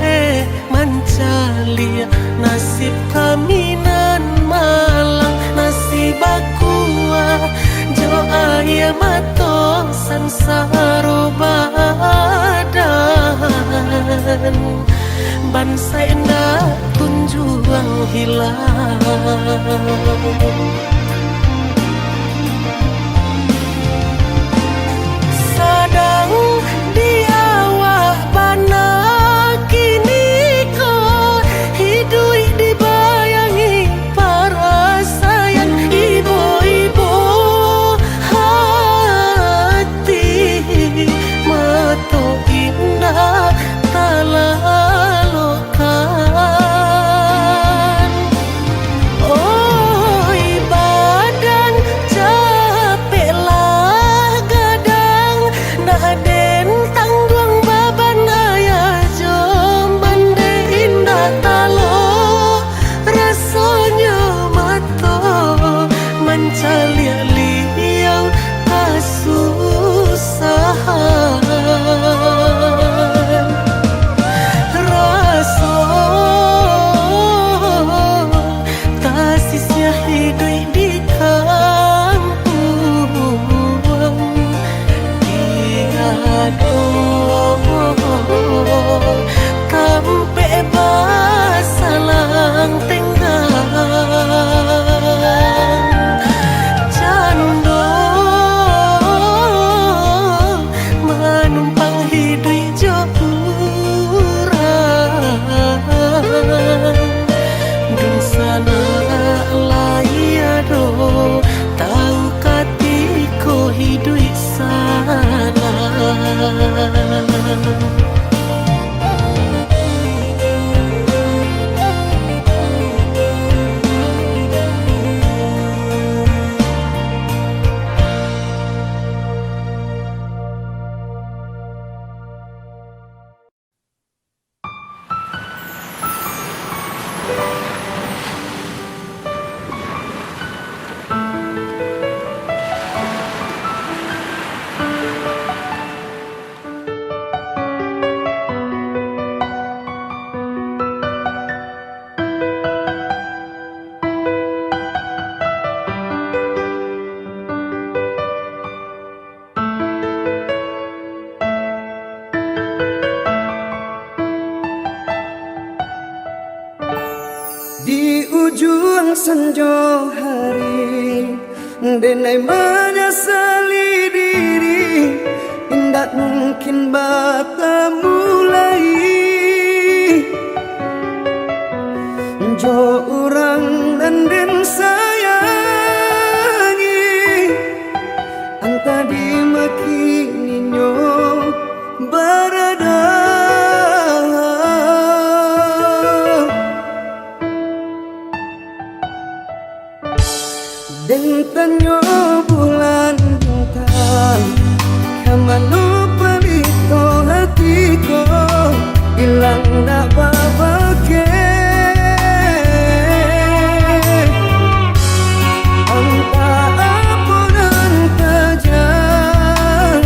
mancalia nasib kami nan malang nasib aku jo ayah mato sansaro badan bansai na tunjuang hilang sadang di awak bana kini ko hidui dibayangi para sayang ibu-ibu hati mato indah talalokan oi badan capek lah gadang nak den tangguang baban ayah jom bande indah talo rasanya mato mencalia liau kasusahan raso tasisnya hidup di kampung tiado kampe basalang tenggang cando manumpang hidup jauran dun sana layado tahu katiko hidup sana Di ujung senja hari denai menyesali diri indak mungkin bata mulai jo orang dan den sayangi anta dimaki ninyo berada dan tanyo bulan bintang kamano palito hatiku hilang nak babake anta apunan tajam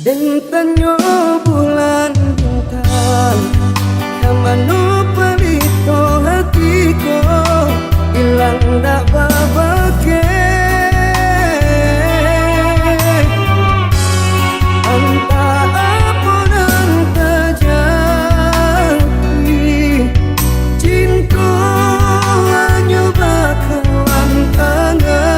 Dentanyo bulan bintang Kamano palito hatiku Ilang dak babake Anta apun anta jadi Cinta hanya bakalan tangan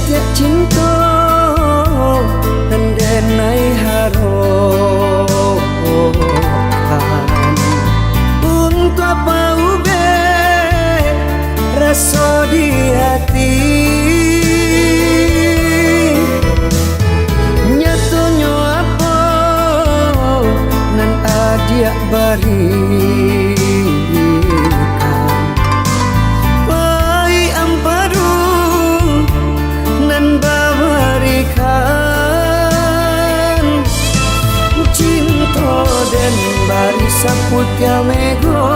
Tiap cinta tendenai harokan untuk apa ube rasa di hati nyatunya apa nan adia barikan pai ampadu nan babarikan cinta dan barisan putih mego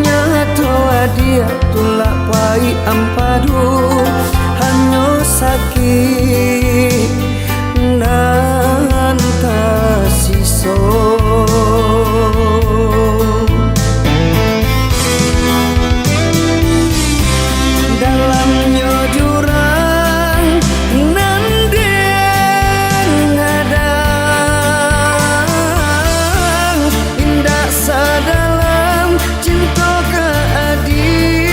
nyato adia tulak pai ampadu hanya sakit nan tasiso dalamnya jurang nan den hadang indah sadalam cinta keadik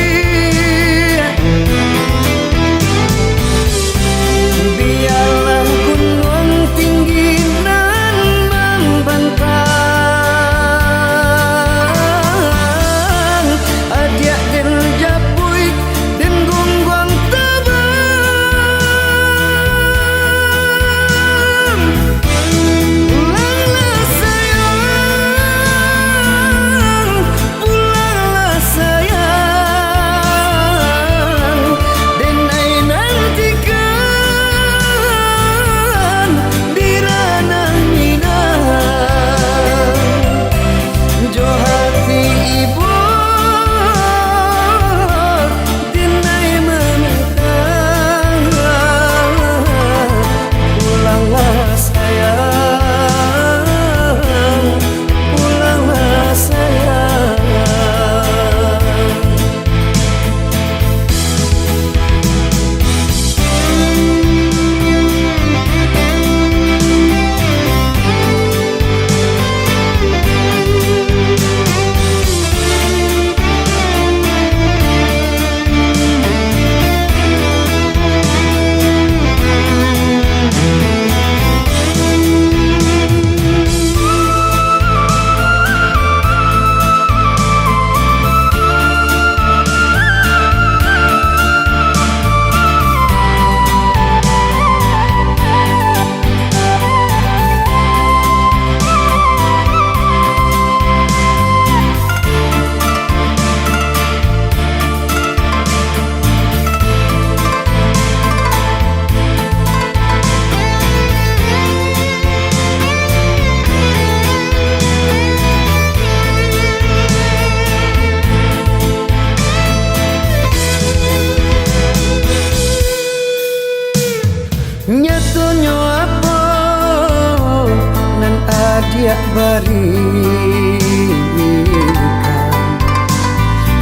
dia berikan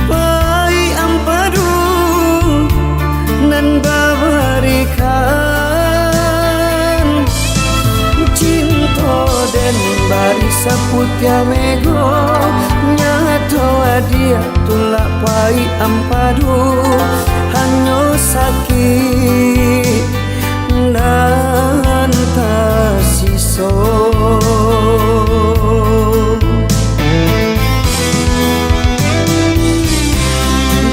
pai ampadu nan babarikan cinta den bari saputya mego nyato dia tulak pai ampadu hanyo sakit nan tasiso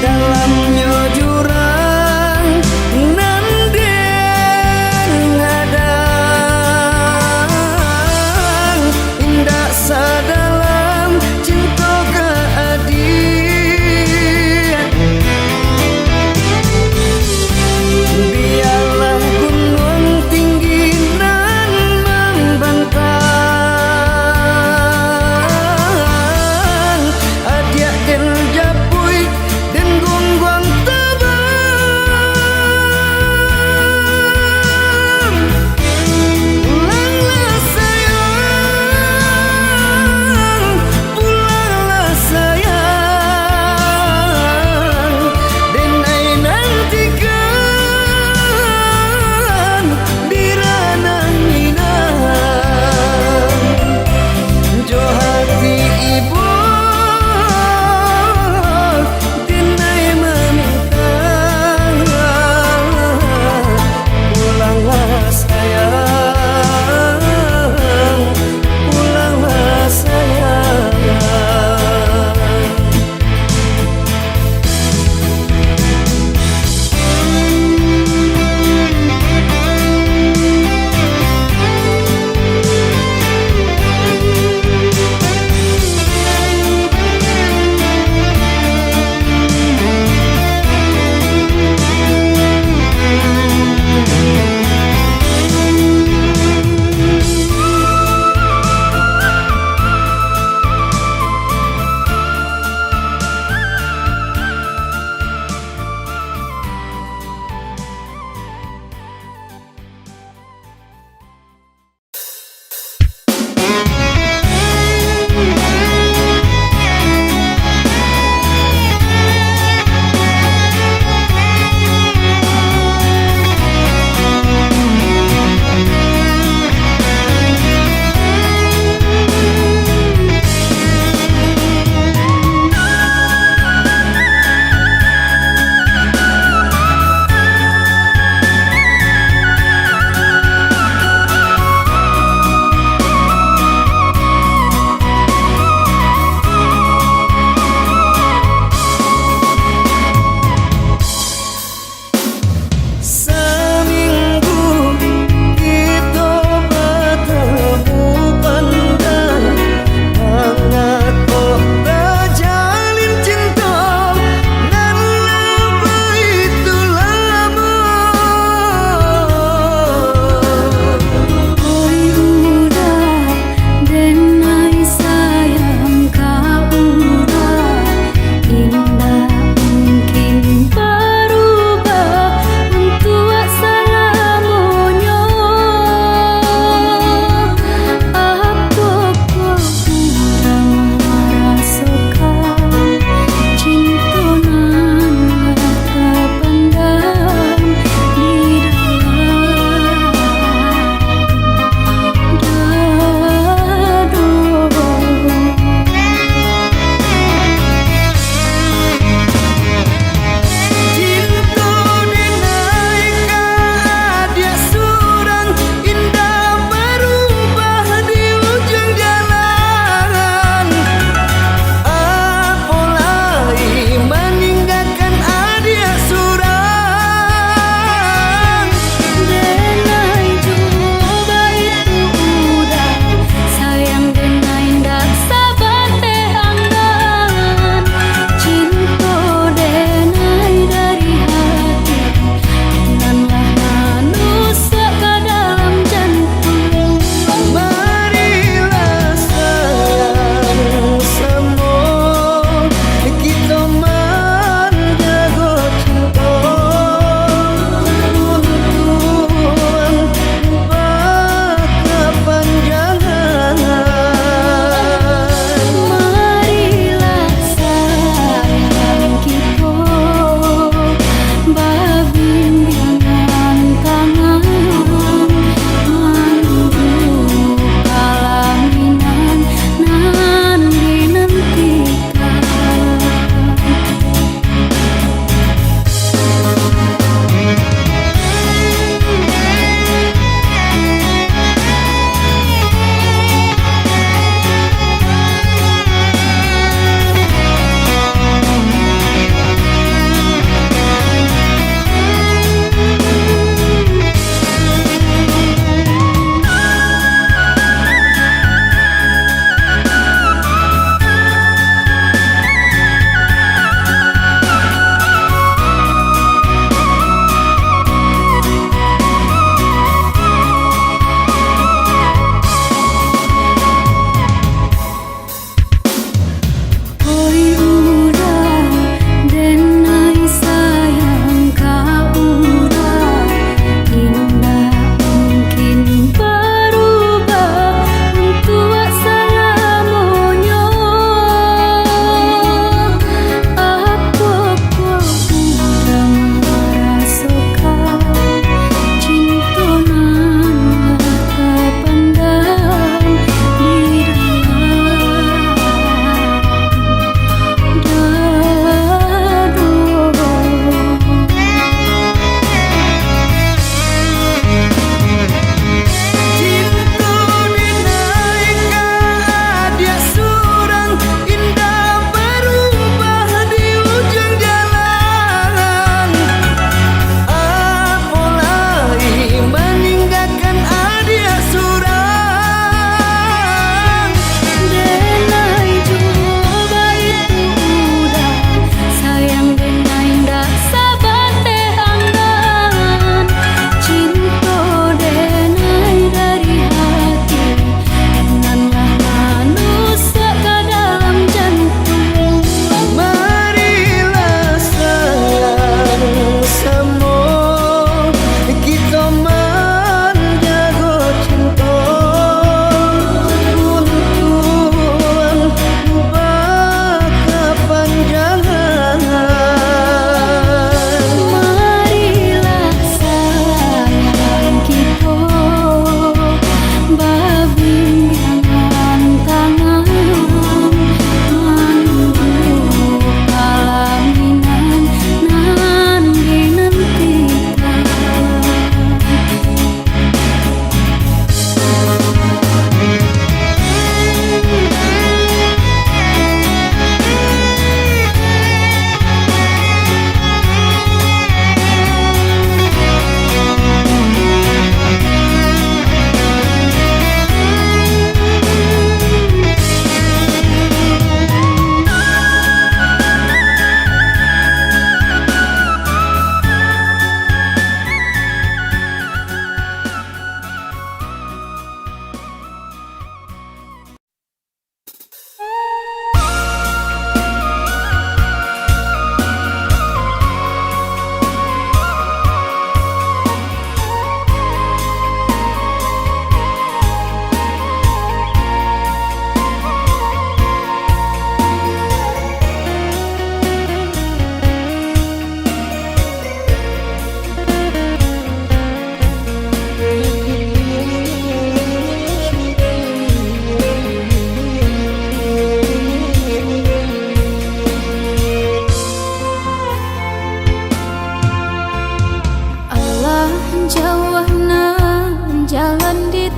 dalamnya jurang nan den ngadang indah sadalam cinta keadilan biarlah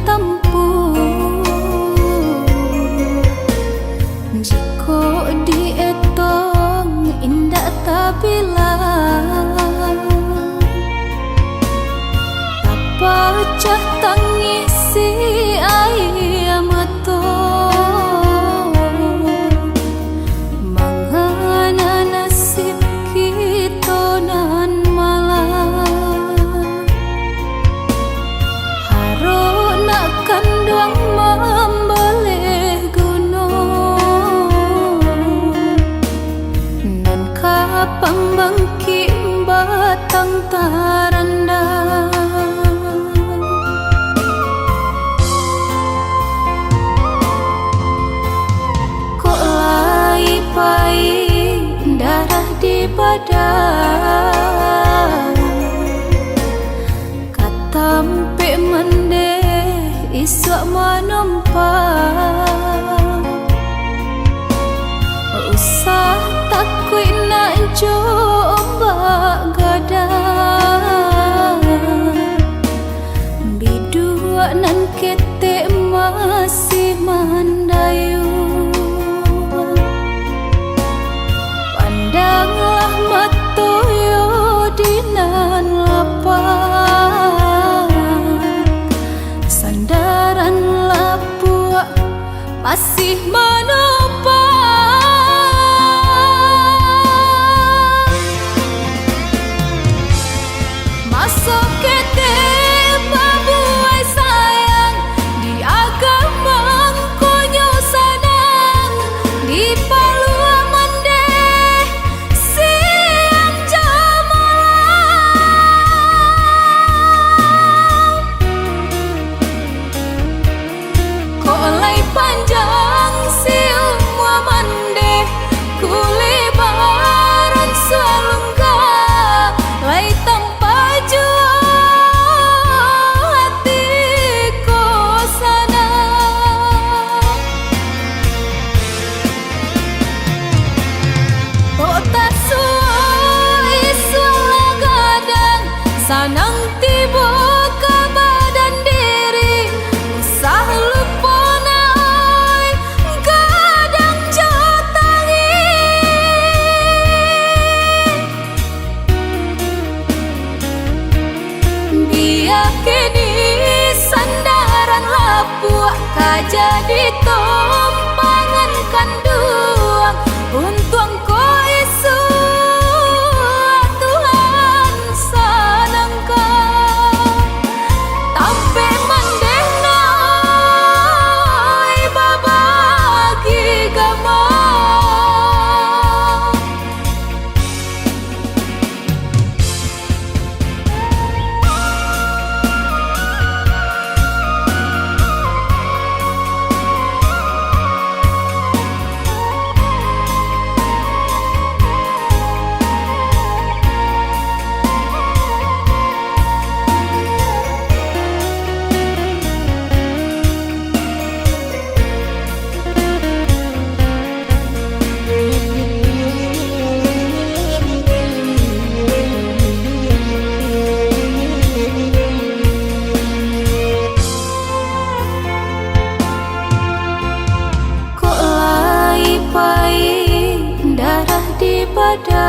tempuh. Jiko dietong indah tabilang, pacah tangisi air mata, mangana nasib kita nan malam. Harus nak kanduang membelih gunung, nan kapang bangkit batang tarandang. Darah di badan, katampe mendeh iswak menumpang. Usah takut nak coba gadang, bidua nan ketek masih mandayu. Pandanglah matoyo dinan lapang, sandaran lapua masih menopang. Masuk kete babuai sayang, di agama konyo sanang, di palua mendeh siang jamalang. Kolai panjang si umwa mendeh, kulibaran sualungga, lai tanpa jua hatiku sana. Kota suai suala gadang, sanang tiba ke badan diri, usah lupa naik gadang jotangi. Biar kini sandaran lapua kajadi tompangan kanduang, untung ko isu Tuhan sanangkan. Tampe mandeh nai babagi gama. Darah di badan,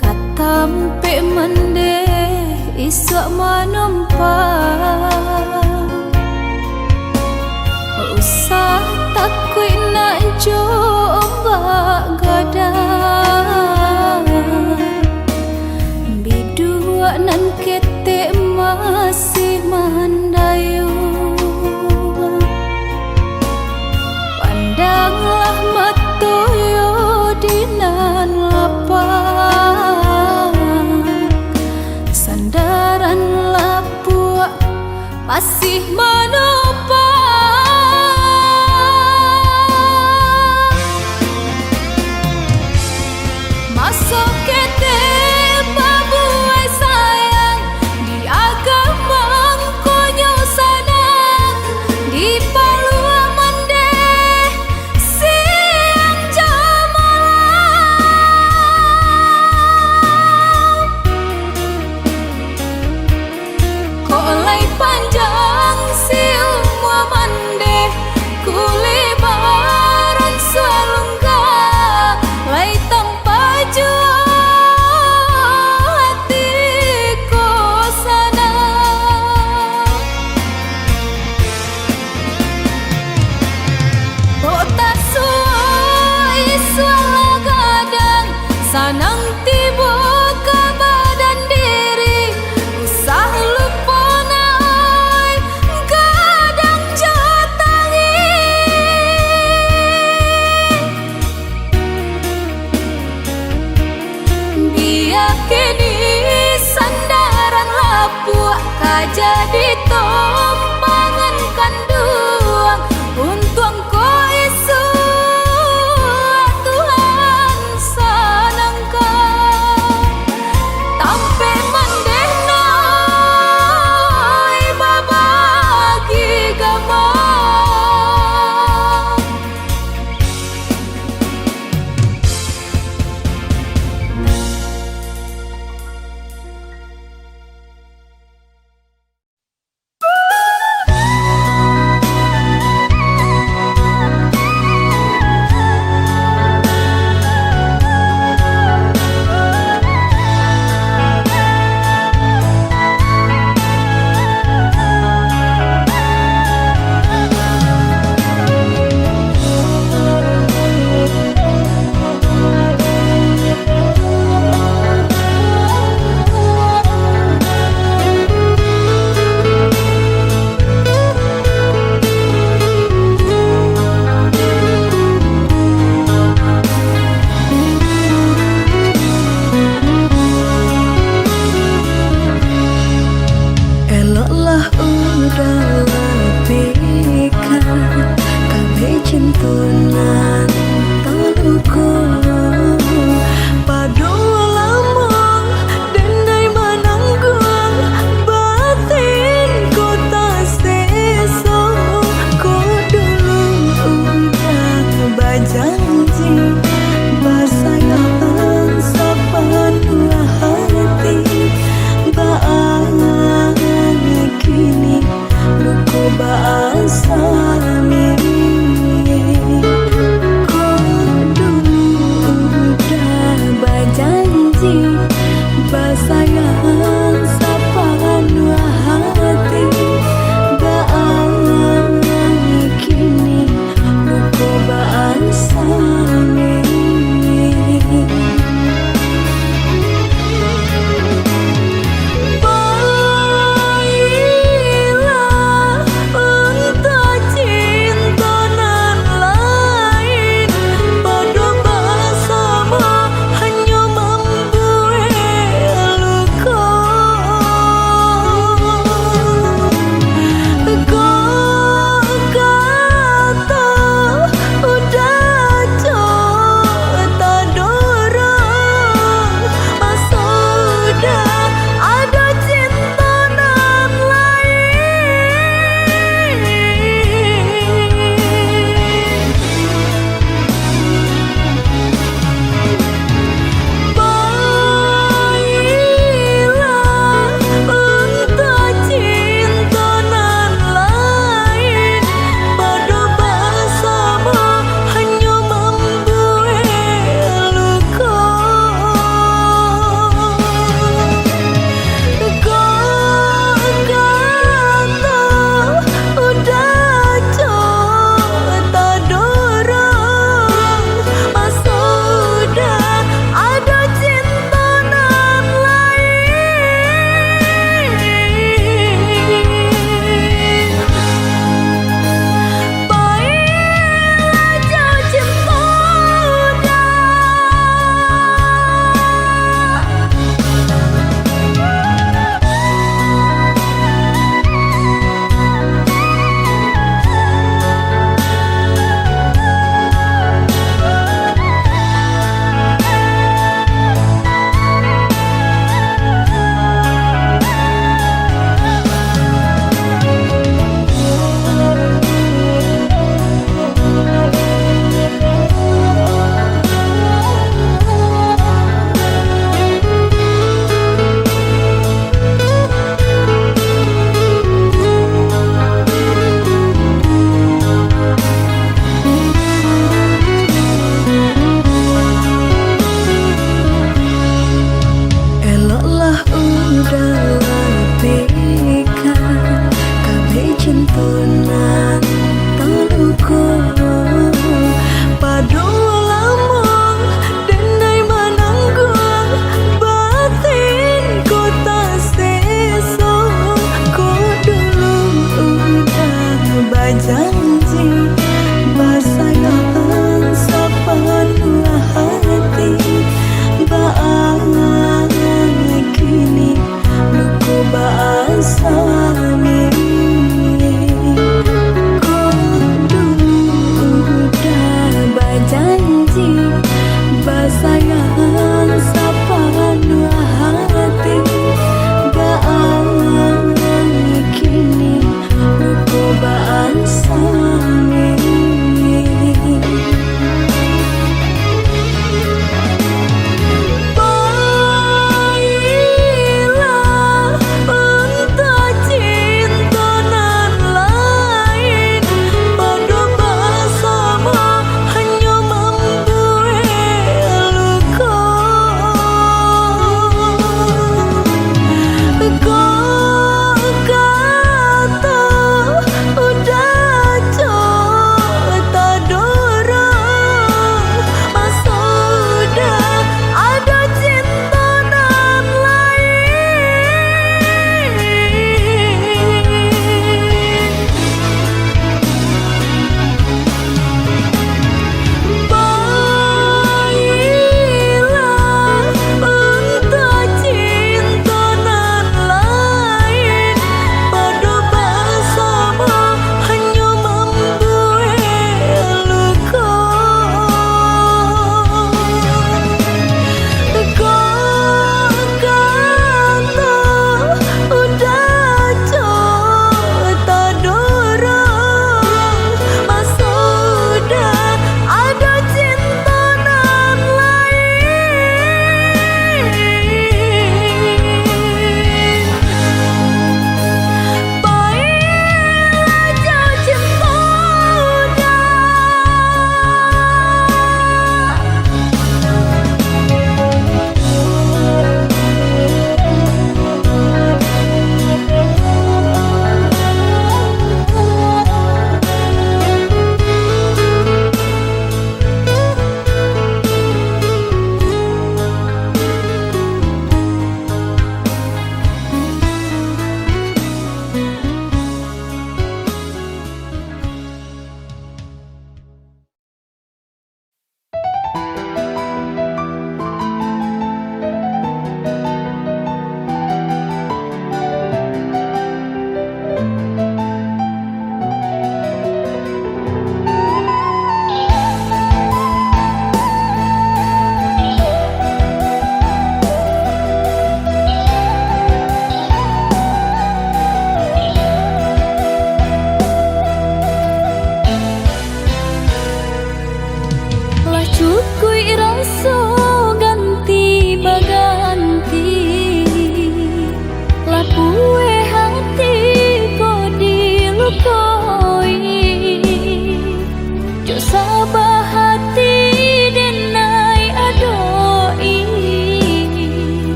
katampe mendeh iswak menumpang. Usah takut nak coba gadang, bidua nan ketek masih mandayu. Pandanglah matoyo dinan lapang, sandaran lapua masih menopang. Masuk kete babuai sayang, di agama konyo sanang, di palua mendeh siang jamalang. pangan kanduang untuang ko isu Tuhan sanangka tampe mandehna ibabagi gama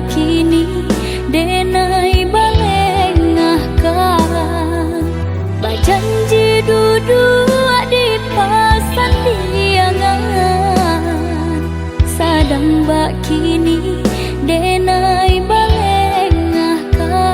kini denai balengah kan bajanji duduk di pasan diangan sadang bak kini denai balengah kan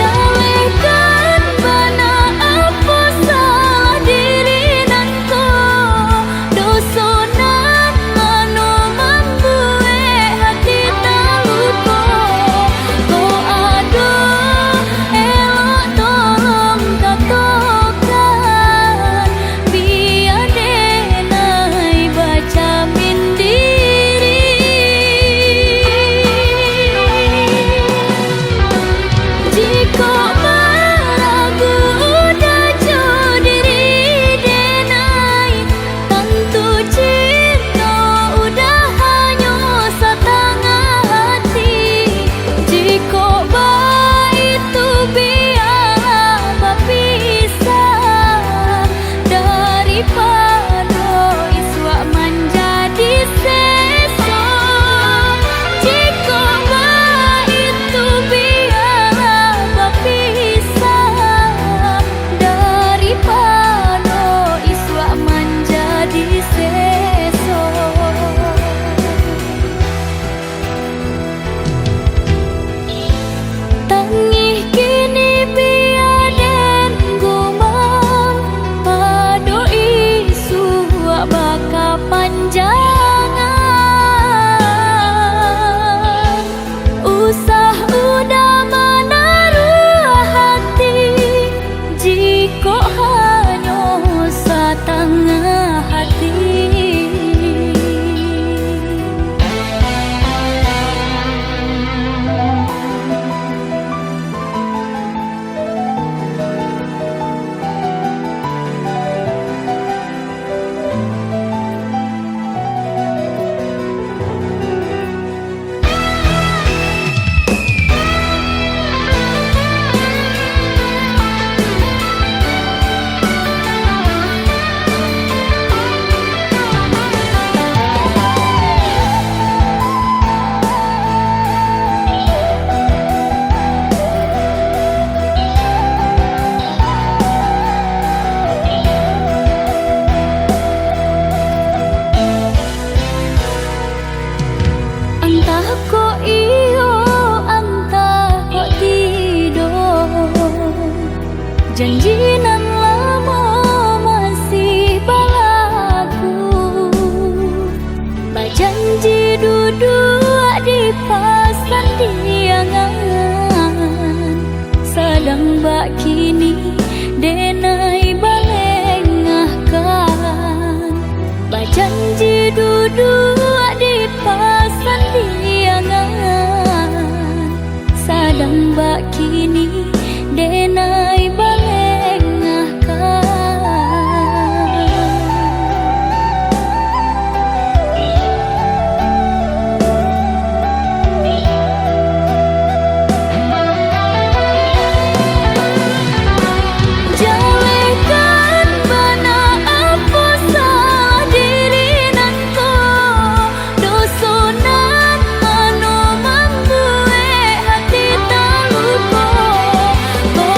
jalekan bana apa salah diri nanko dosonan mano membuat hati taluko ko ado elok tolong katokan biar denai baca mindiri jika meragu udah jauh diri denai tentu cinta udah hanya setengah hati jika itu biar berpisah daripada iswa menjadi sesok jika itu biar berpisah daripada iswa menjadi sesok tangih kini biaden gumam pado isu baka panjangan usah udah menaruh hati jika hanya setengah hati entah kok iyo entah kok tidur janji nan lama masih balaku bajanji duduk di pasan diangan sadang bak kini denai balengah kan bajanji duduk di pasan diangan sadang bak kini denai balengah kan jalekan bana apa salah diri nanko dosonan mano membuat hati taluko ko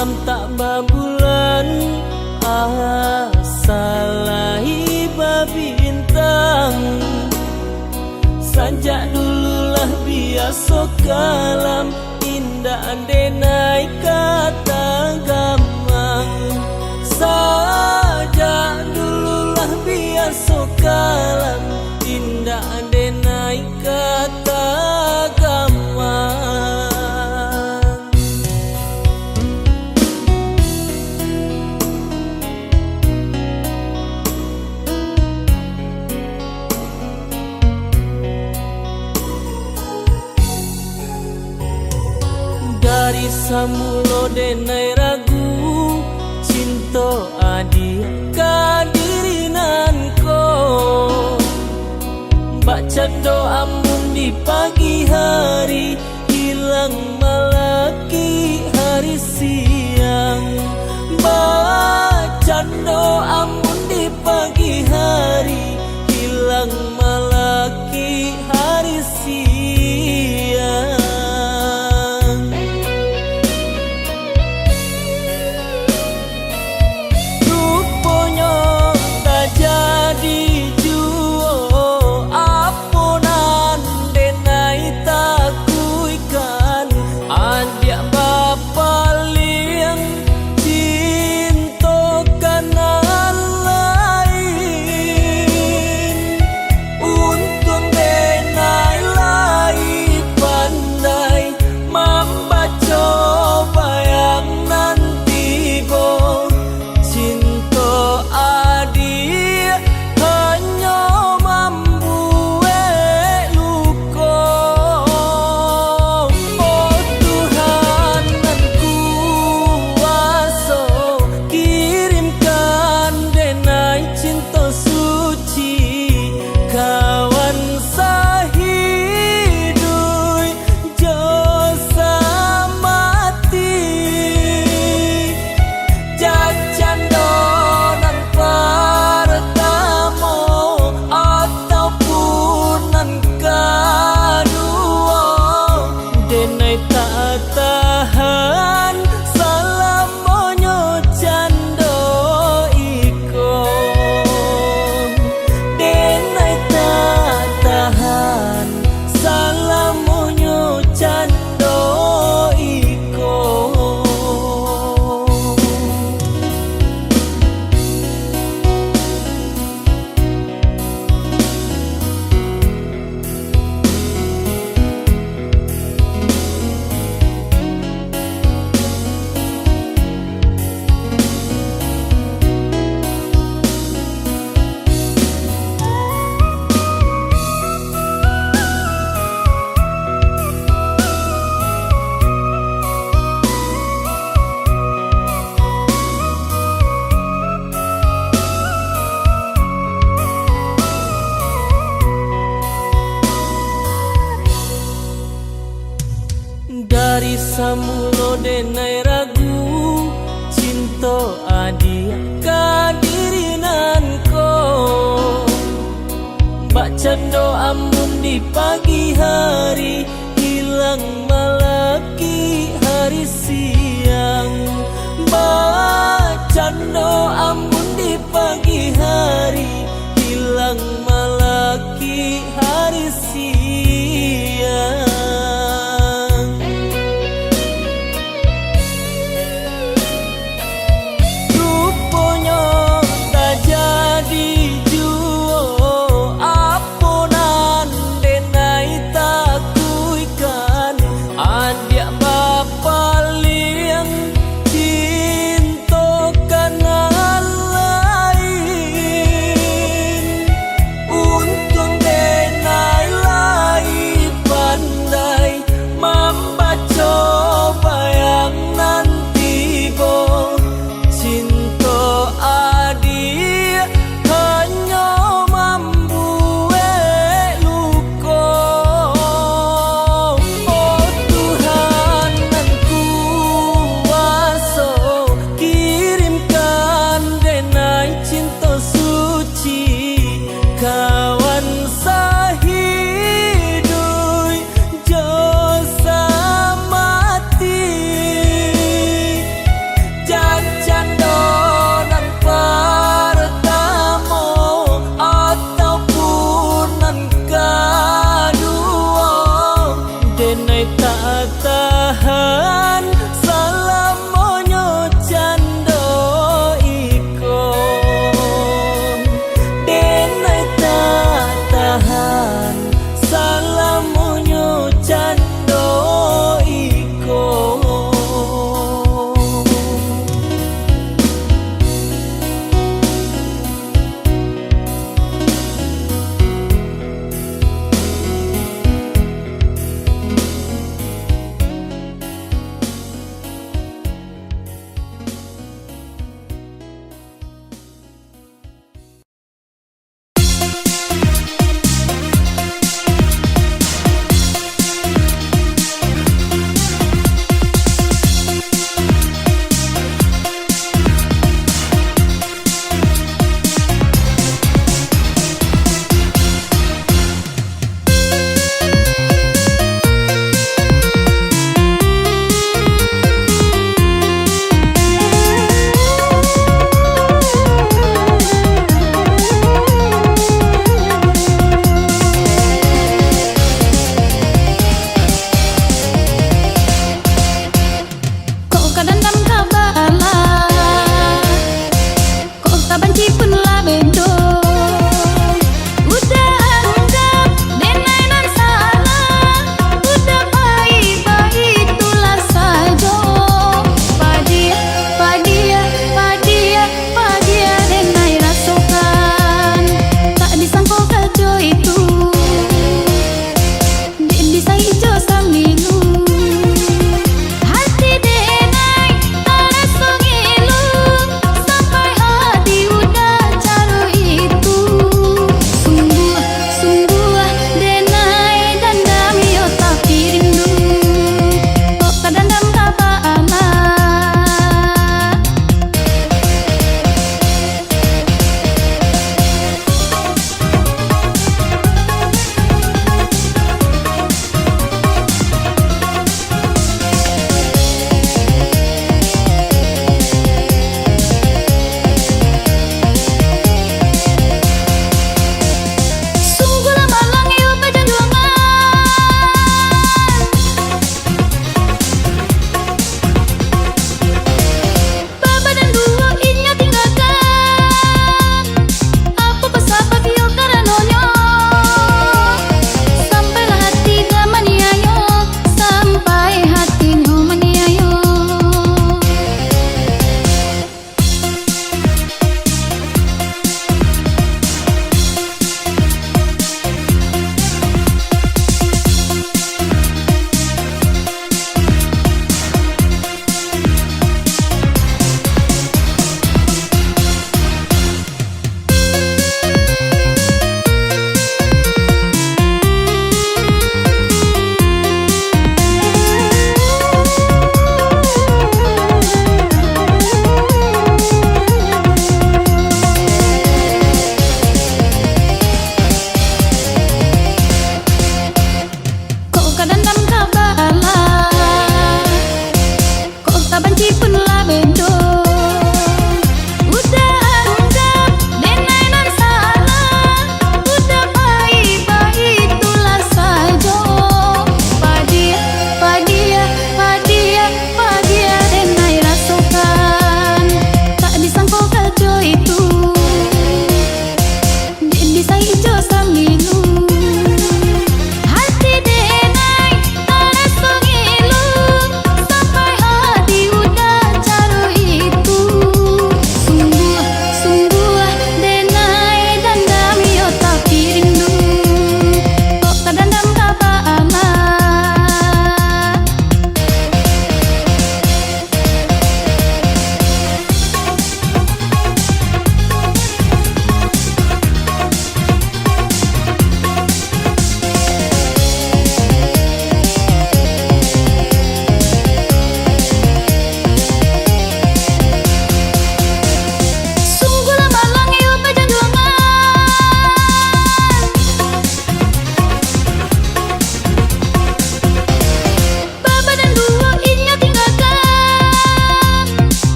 malam tak babulan asalahi babintang Sanjak dululah biasa kalam indah andenai kata gamang Sajak dululah biasa kalam indah andenai kata gamang Dari samulo denai ragu cinta adi kadirinan ko baca doa mun di pagi hari hilang malaki hari siang baca doa mun di pagi hari hilang malaki hari siang Dari samulo denai ragu cinta adi kadirinan ko baca doa mun di pagi hari hilang malaki hari siang baca doa mun di pagi hari hilang malaki hari siang tak tahan salam monyo cando ikon denai tak tahan salam monyo cando ikon.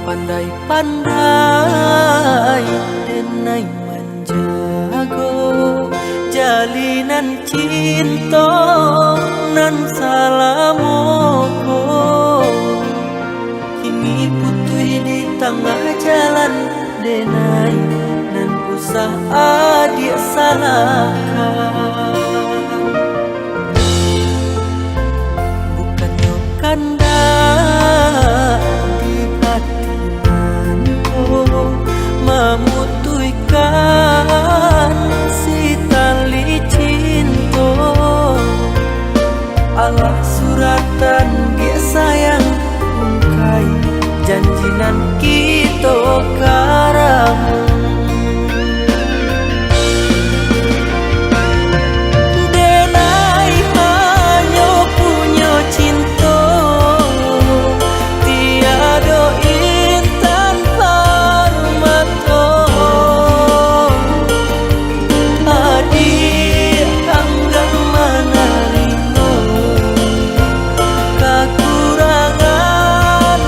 pandai-pandai denai menjago jalinan cinta nan salamoko. Kini putui di tengah jalan denai nan usaha dia salahkan. Bukannya kanda di hati nanko memutuikan si tali cinta. Allah suratan dia sayang ungkai janjinan kita karamu. Denai hanya punya cinta tiada intan hormato. Adik anggang manarino kakurangan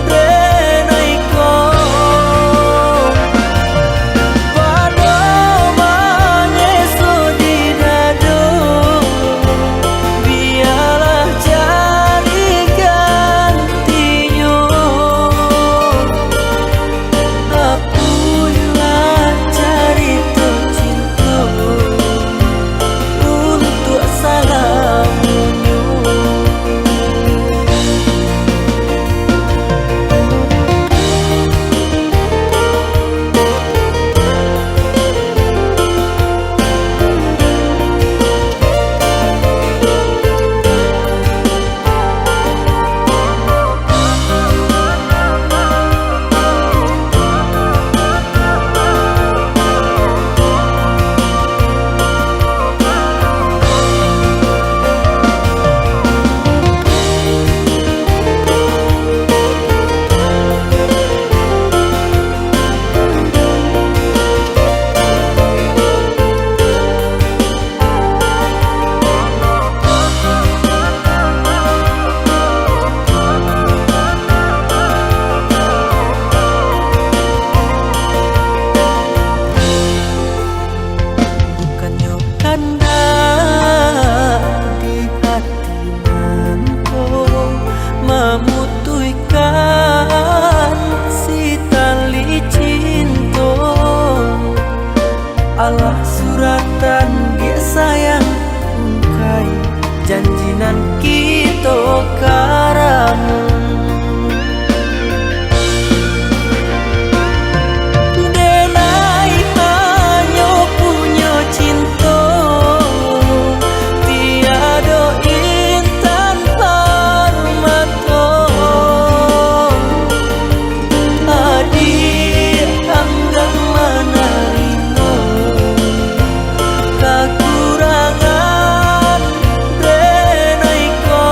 denai ko. Pada manyeso di dado biarlah jadi gantinya. Akulah cerita cinta untuk salamunyo. Bukannya kanda di hati nanko memutuikan si tali cinta. Allah suratan dia sayang ungkai janjinan kita karamu. Denai hanya punya cinta tiada intan hormato. Adik anggang manarino kakurangan denai ko.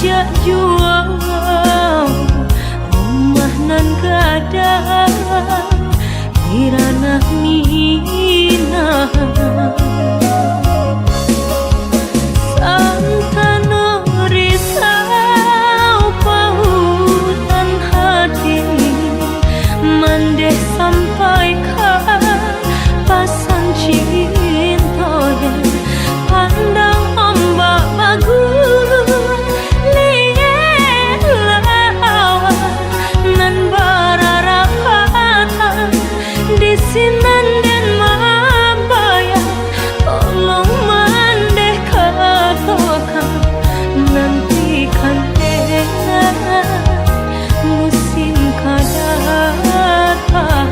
jak jual rumah nan gadang Iranah Minah Santana risau pautan hati Mandeh sampaikan pasan cinta Pandang ombak bagus lielawan nan bararapatan di sinan dan mabaya tolong mandeh katakan nantikan musim kadatang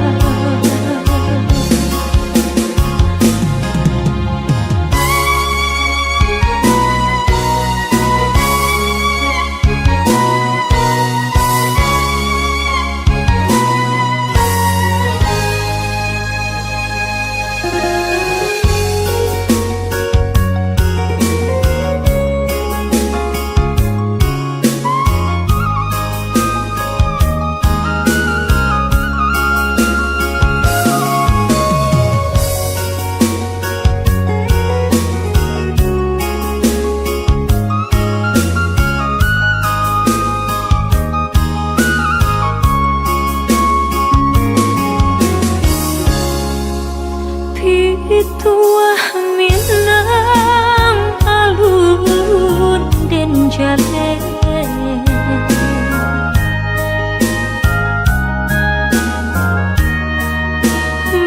Pituah minang alun den jale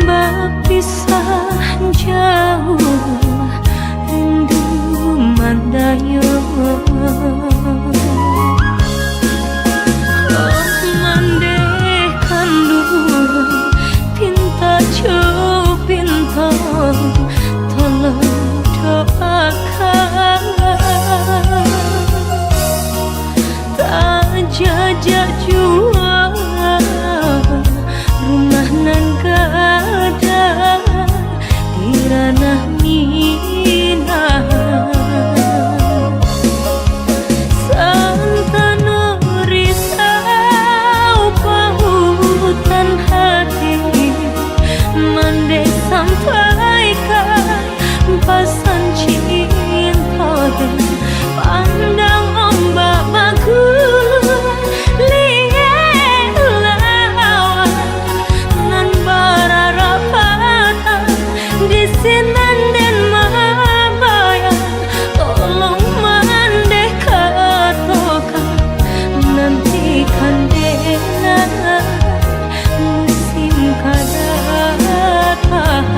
Bapisah jauh rindu mandayo Mandeh kandung pinta pinta tolong doakan tak jajak jual rumah nan gada di ranah Minah Santana risau pautan hati Mandeh sampaikan pasan cinta Pandang ombak bagus lielawan nan bararapatan di sinan dan mabaya tolong mandeh katakan nantikan musim kadatang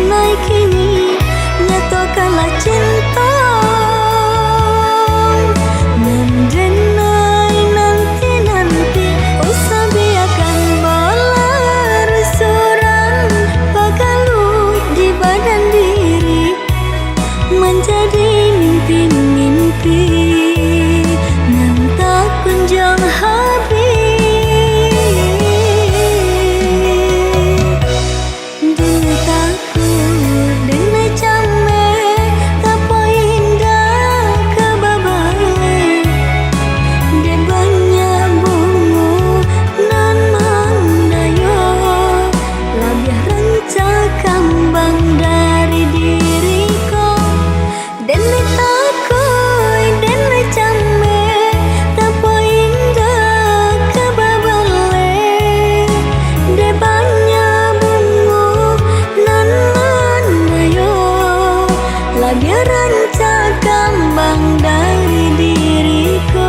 denai kini nyatakanlah cinta. Nan denai nanti usah biarkan balar surang pagalu di badan diri menjadi mimpi-mimpi nan tak kunjung habis. Denai takut, denai cameh, tapa indah kebabale. De banyak bungu nan mandayo, labiah ranca kambang dari diriku. Denai takut, denai cameh, tapa indah kebabale. De banyak bungu nan mandayo, labiah ranca kambang dari diriku.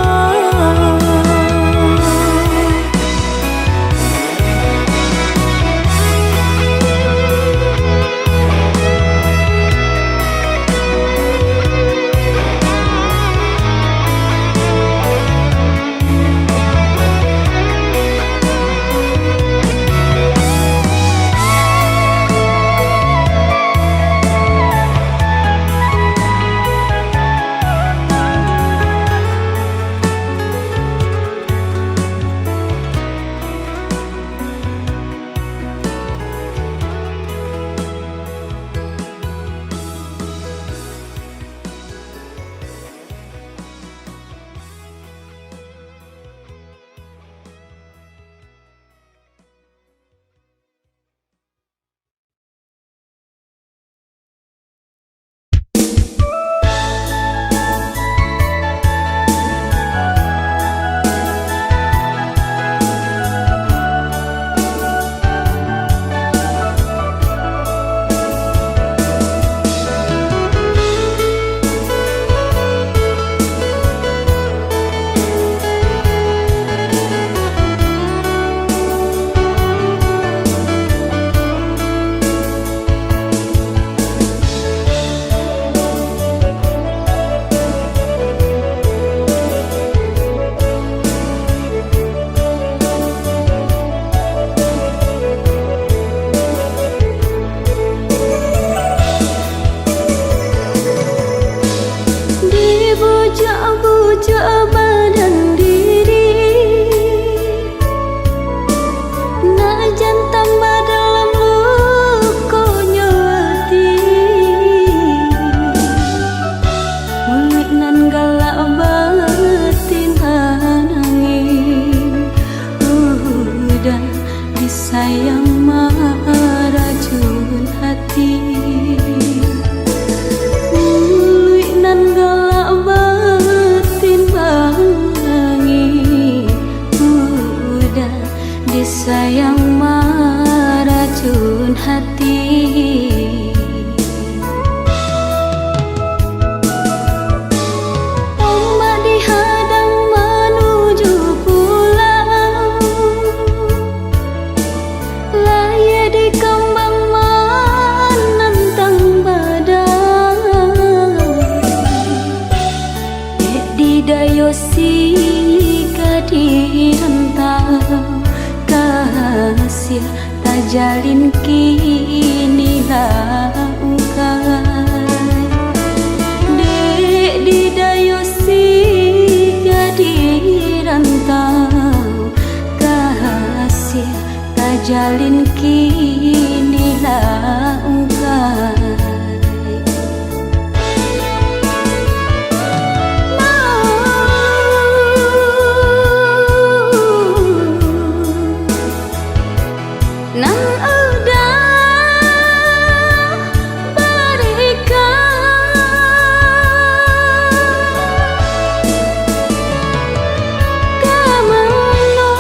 Dibujuk-bujuk badan diri, nak jantam dalam lukonya hati. Mulik nan galak batin hanangin, udah disayang meracun hati. Mulik nan galak batin bangi, udah disayang meracun hati. Ombak dihadang menuju pulang, laya di kembang menentang badan. Di dayosi kadirentang kasih tajalin kini langkai. Dek di dayosi kadirentang kasih tajalin kini langkai. Nang udah berikan kemeluko,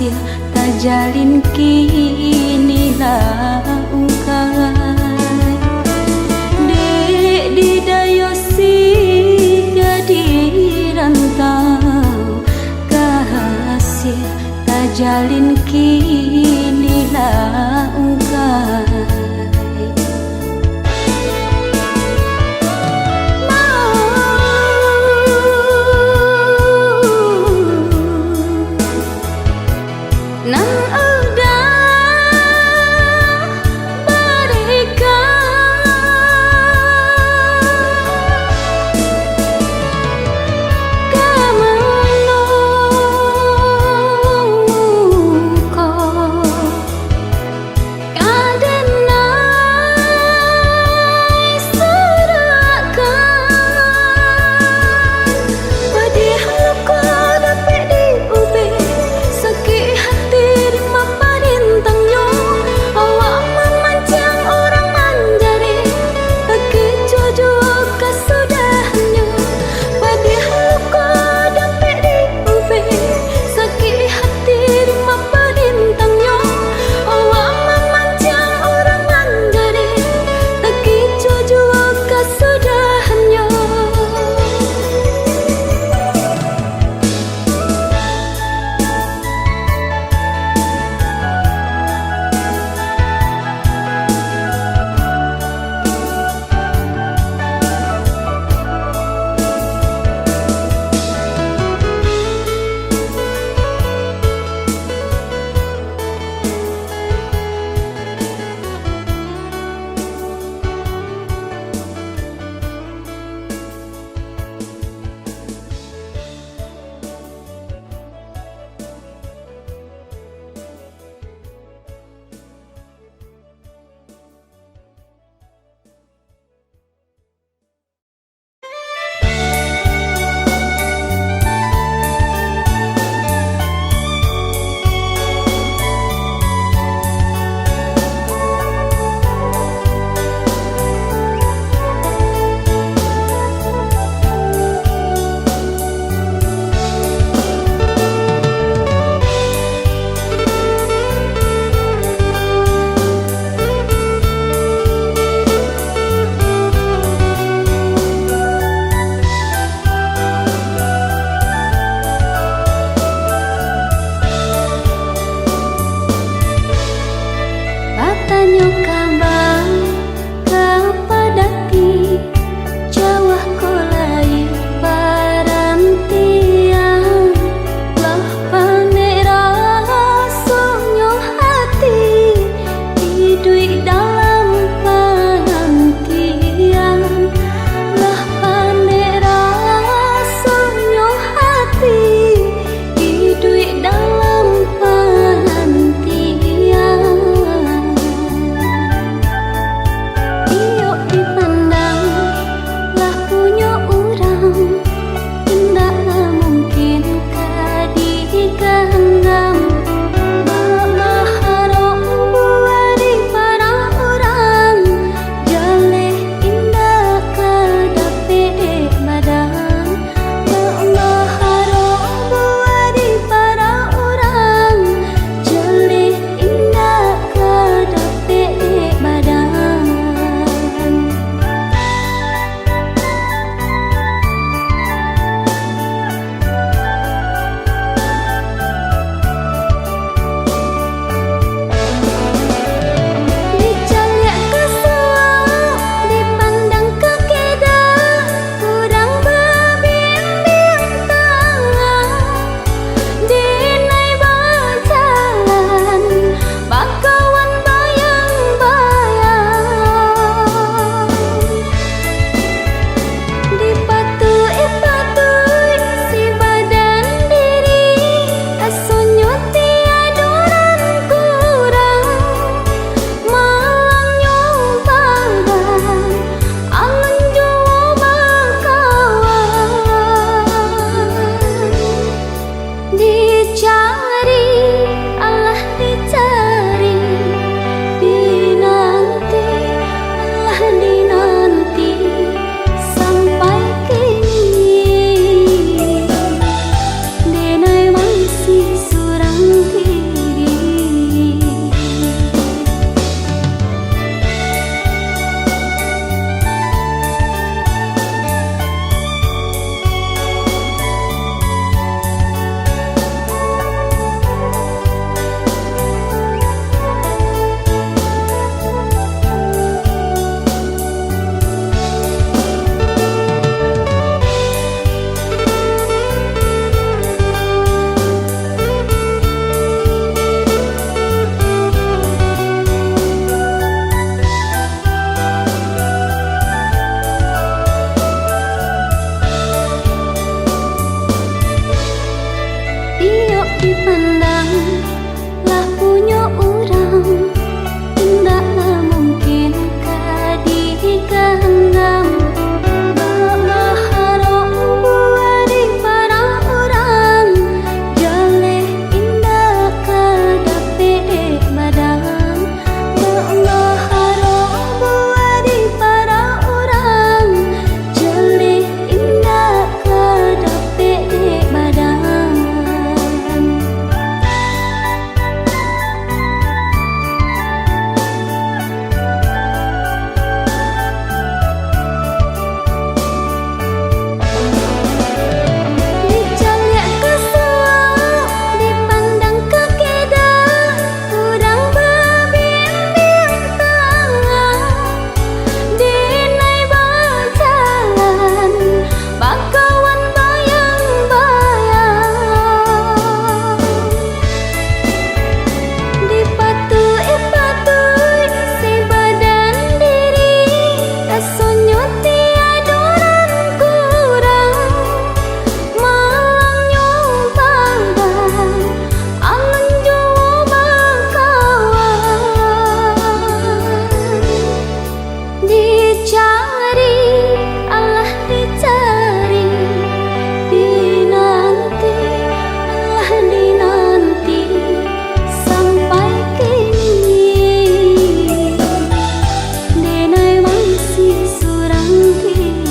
kasih tak jalin kini laukai dek didayosi jadi rantau kasih tak jalin kini laukai Kadena dipandang lah punya orang, tidaklah mungkin digenggam. Berharap buat para orang, jaleh indah kadapet badan. Berharap buat para orang, jaleh indah kadapet badan. Dicaliak ke suau, dipandang ke kedah, urang berbimbing tangan. Di naik berjalan, bakawan bayang-bayang. Dipatui-patui si badan diri, rasanya tiaduran kurang. Malangnya badan, alun jua bakawan. Dicari, Allah dicari, dinanti, Allah dinanti, sampai kini denai masih surang diri.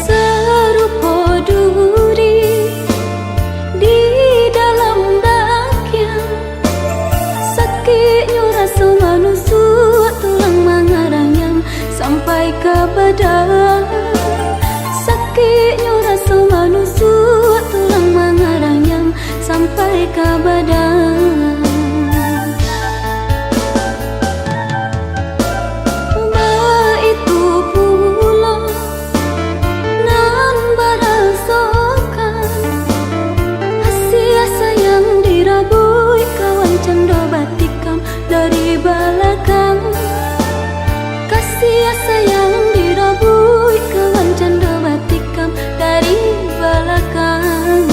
Serupa duri di dalam dakian, sakitnya rasa manusia tulang mengaranyam sampai ke badan. Sakitnya rasa manusia tulang mengaranyam sampai ke badan. Itu pula nan barasokan, asia sayang dirabui kawan canda batikam dari balakang. Kasih sayang dirabui kawan canda batikam dari balakang.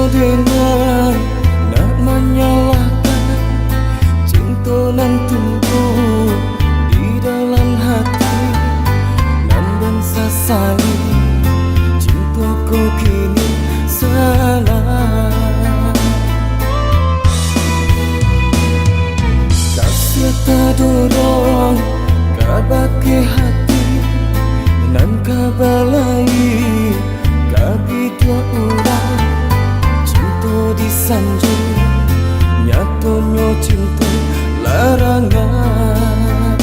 dengan nak menyalahkan cinta nan tumbuh di dalam hati nan dan sesali cintaku kini salah. Kasih tak dorong kabake hati nan kabalai kabi dua orang cinta disanjung nyatonya cinta larangan.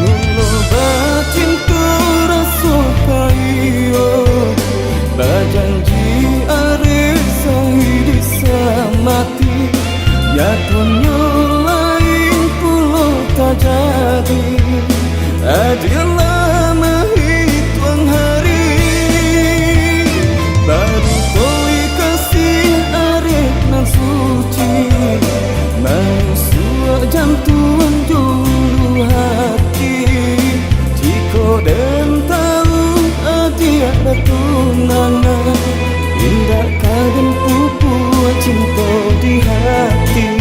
Nulo batin tu rasa payo bajanji are sahidi samati nyatonya lain pulau tak jadi. Adalah menghitung hari baru koi kasih arif nan suci manusia jam tuan dulu hati jika dan tahu dia ada tunangan indah kadang pupuk cinta di hati.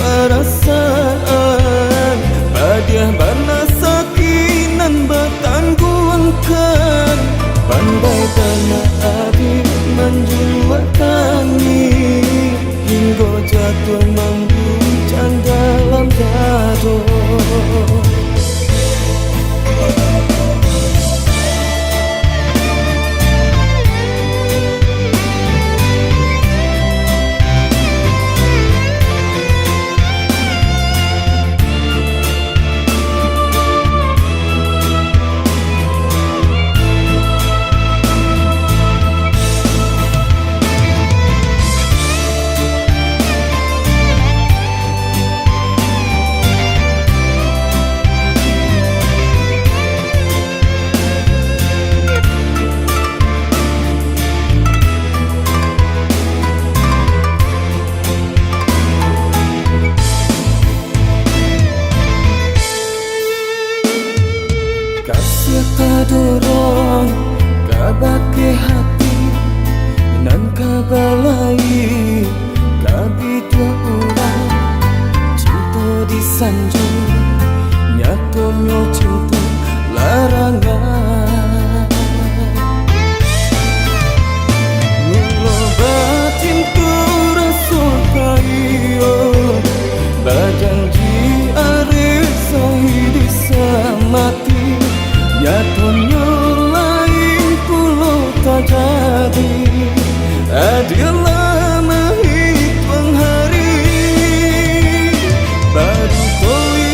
Perasaan Badiah bana sakinan bertangguhkan pandai tanah adik menjuatangi hingga jatuh mengguncang dalam dada. Kasih tak dorong kabake hati nan kabalai kabi dua orang cinta disanjung nyatonya cinta larangan. Nulo batin tu rasa payo bajanji are sahidi samati nyatonya lain pulau tak jadi. Adalah menghitung hari baru koi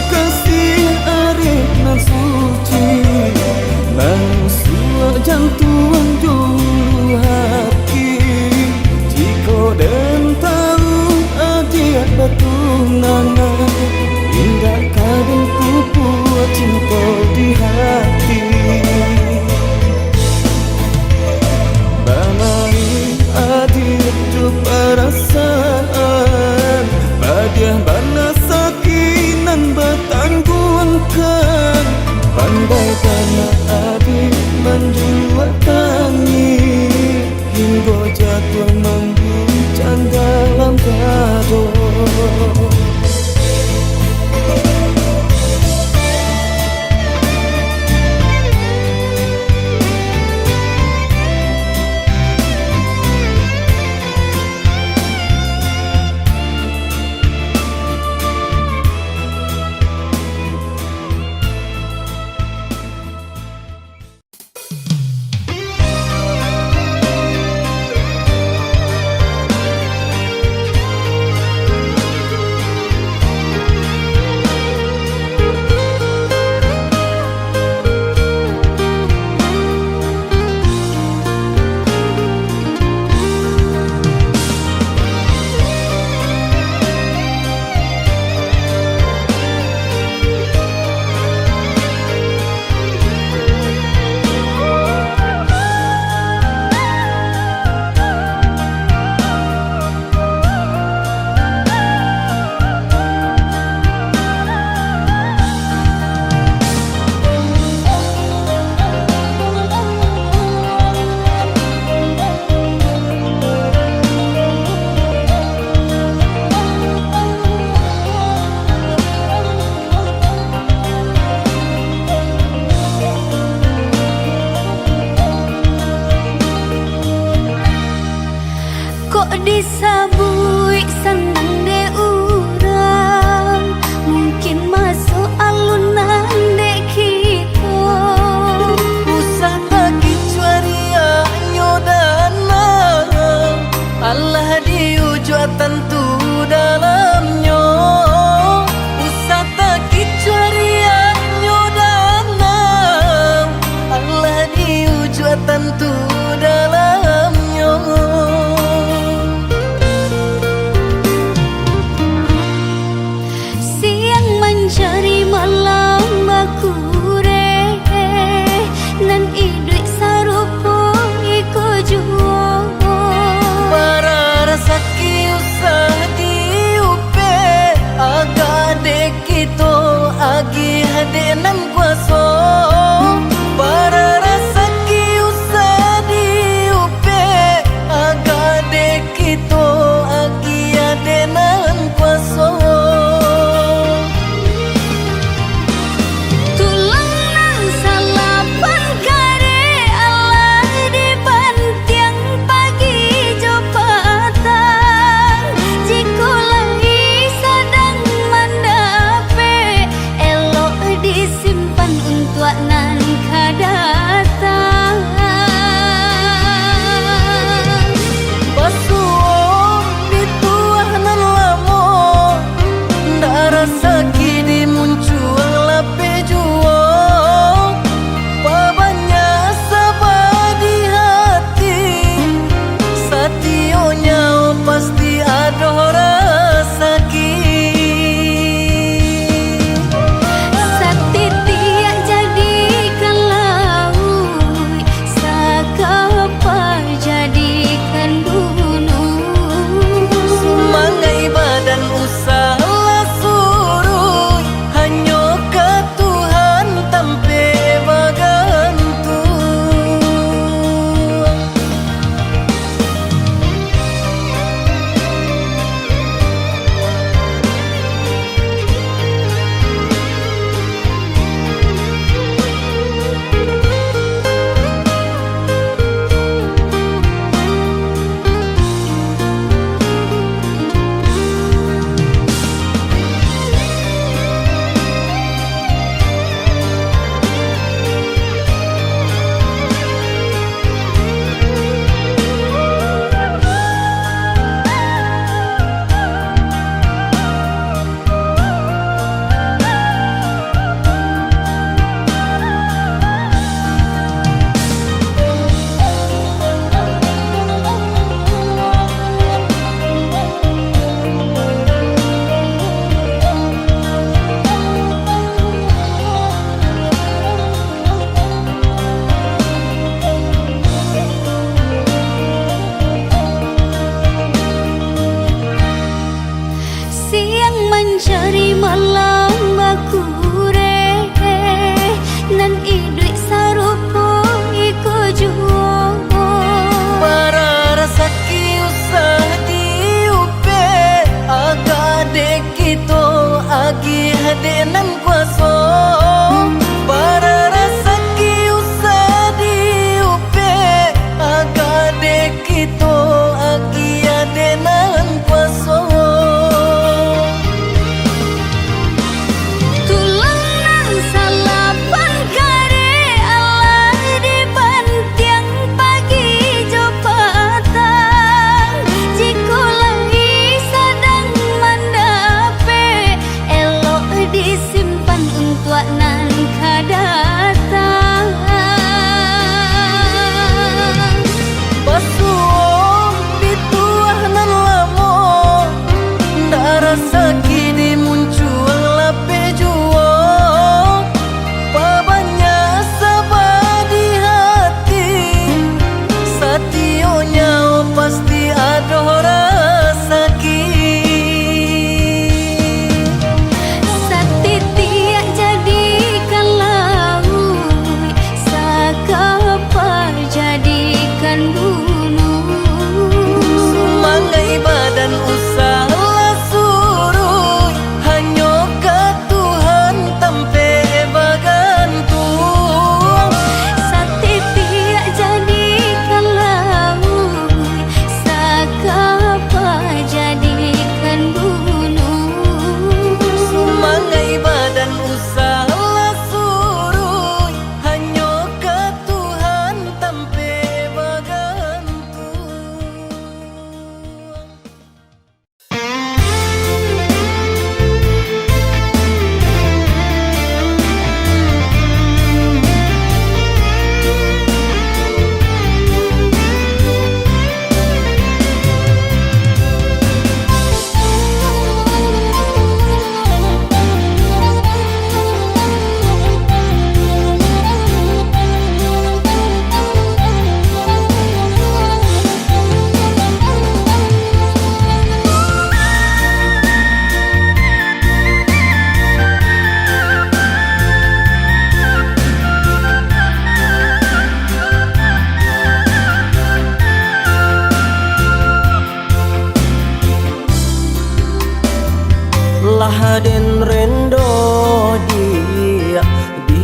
disabui senang de urang, mungkin masuk alunan de kita. Usah bagi cuaria nyodana, Allah diujua tentu dalamnya. Usah bagi cuaria nyodana, Allah diujua tentu dalamnya. Siang mencari malam bakure, nan iduk sarupo iko juo. Para rezeki usah diupe, agak dek kita agi hadenan kuasa. Para rezeki usah diupe, agak dek kita agi hadenan kuasa. Tulang nang salapan kare Allah dibantiang pagi jo patang. Jika lagi sedang mendape elok di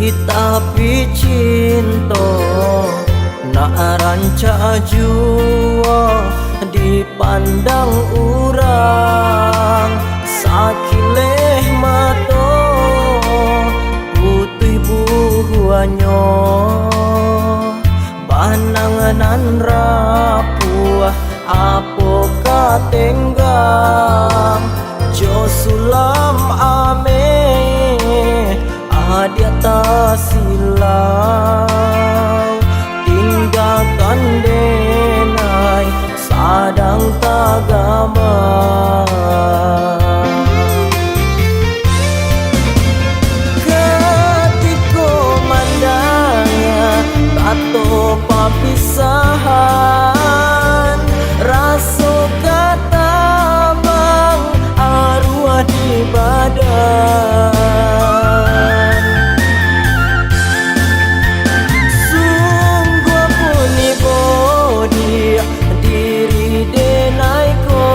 di tapi cinta nak ranca jua dipandang urang sakileh mato putih buahnya bananganan rapuh apo katenggang jo sulam ame adia tasilau tinggalkan denai sadang tagama ketiko mandangnya tato papisahan raso kata bang arwah di badan sungguh puni bodi diri denaiko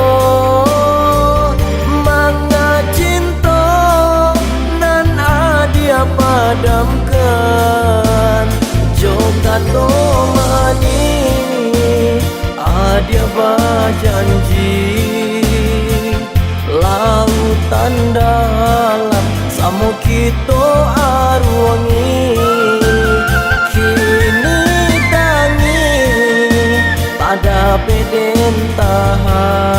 mangga cinta nan adia padamkan jokato mani adia bajanji lautan dalam samu kito arwangi kini tangi pada peden tahan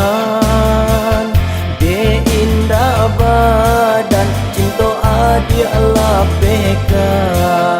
de indah badan cinta adia lapekan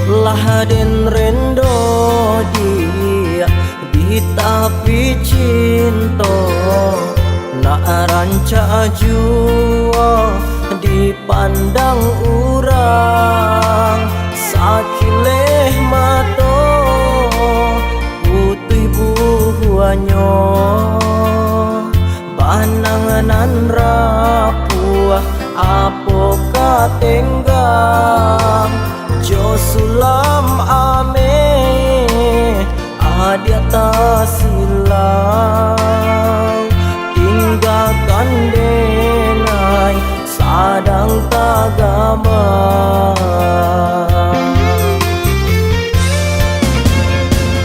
laden rendo dia di tapi cinta nak ranca jua dipandang urang sakileh mato putih buahnya bananganan rapuh apo katenggang jo sulam ame adia tasilau tinggalkan denai sadang tagama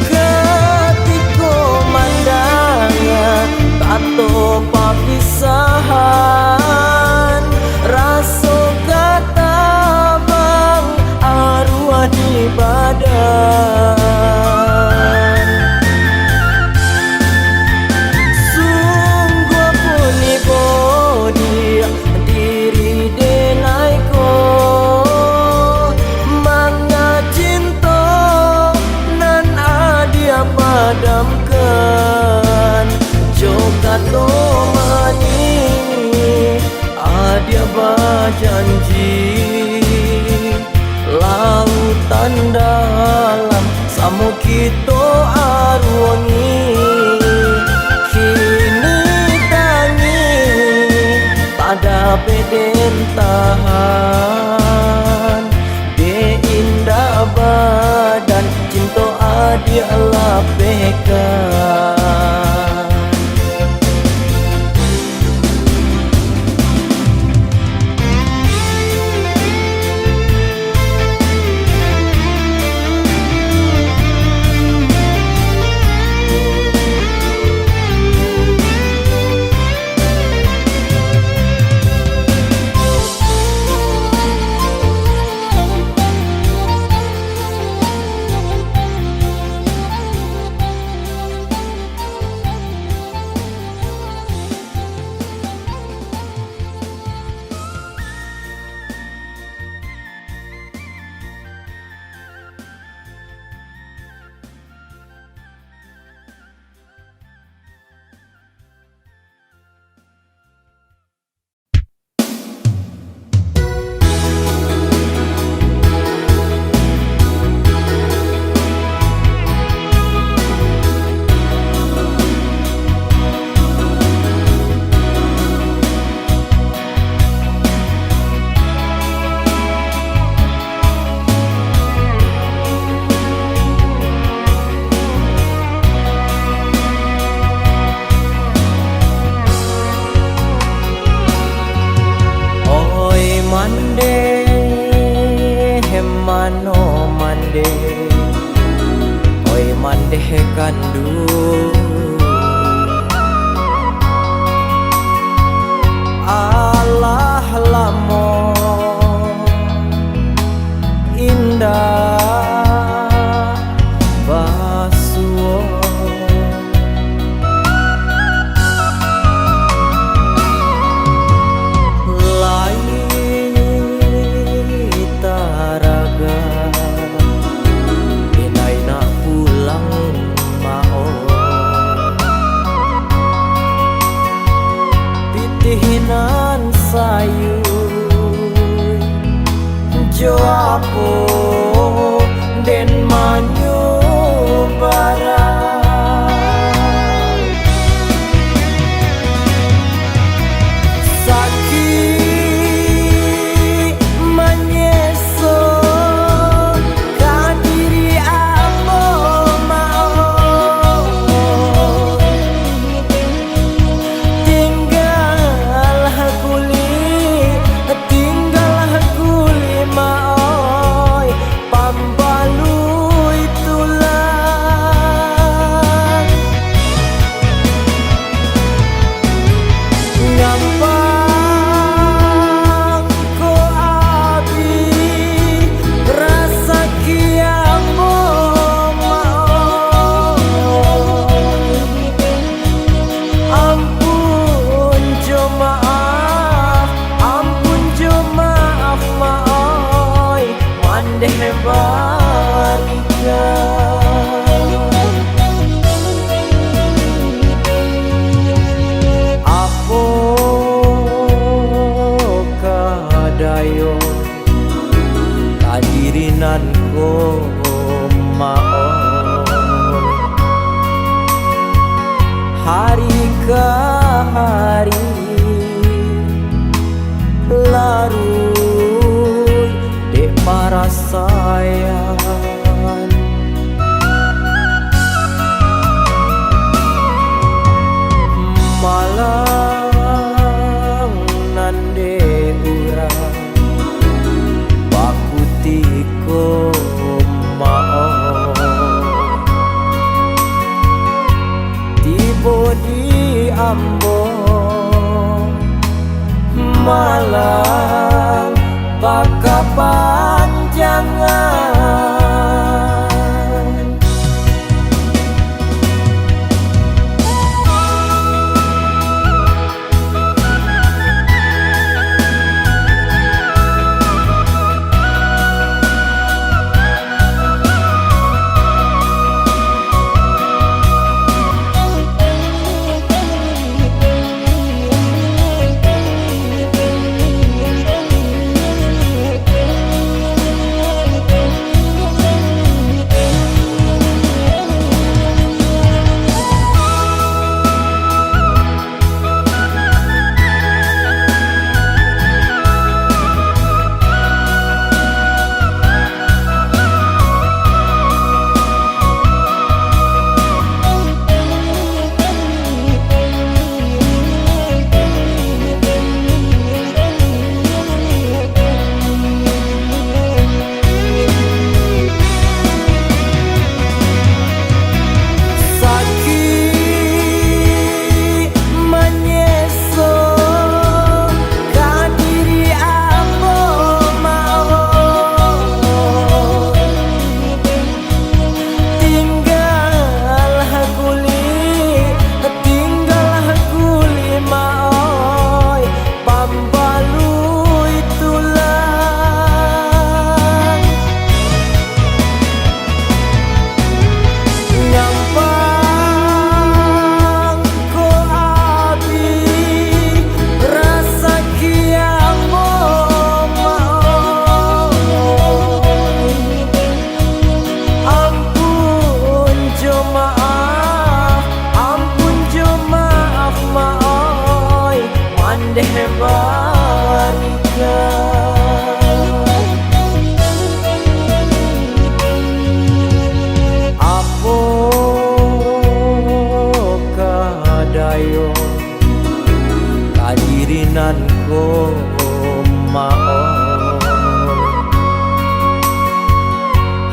ketiko mandangnya tato papisahan raso kata bang arwah di badan sungguh puni bodi diri denaiko mangga cinta nan adia padamkan jokato mani adia bajanji lautan dalam samu kito arwangi kini tangi pada peden tahan de indah badan cinta adia lapekan Bandung. Alah lamo indah basuo, lai taraga inai nak pulang mao, pitihinan sayur jo aku den manyu barang sakit menyeso kadiri amo mau tinggal kuli maoi pambalui tulang gampang ko abi rasa kiamo mau ampun jo maaf maoi mandeh barika apo kadayo kadirinan ko maoi hari ke hari larut dek para sayang malang nande urang bakutiko mao tibo di ambo malang bakapanjangan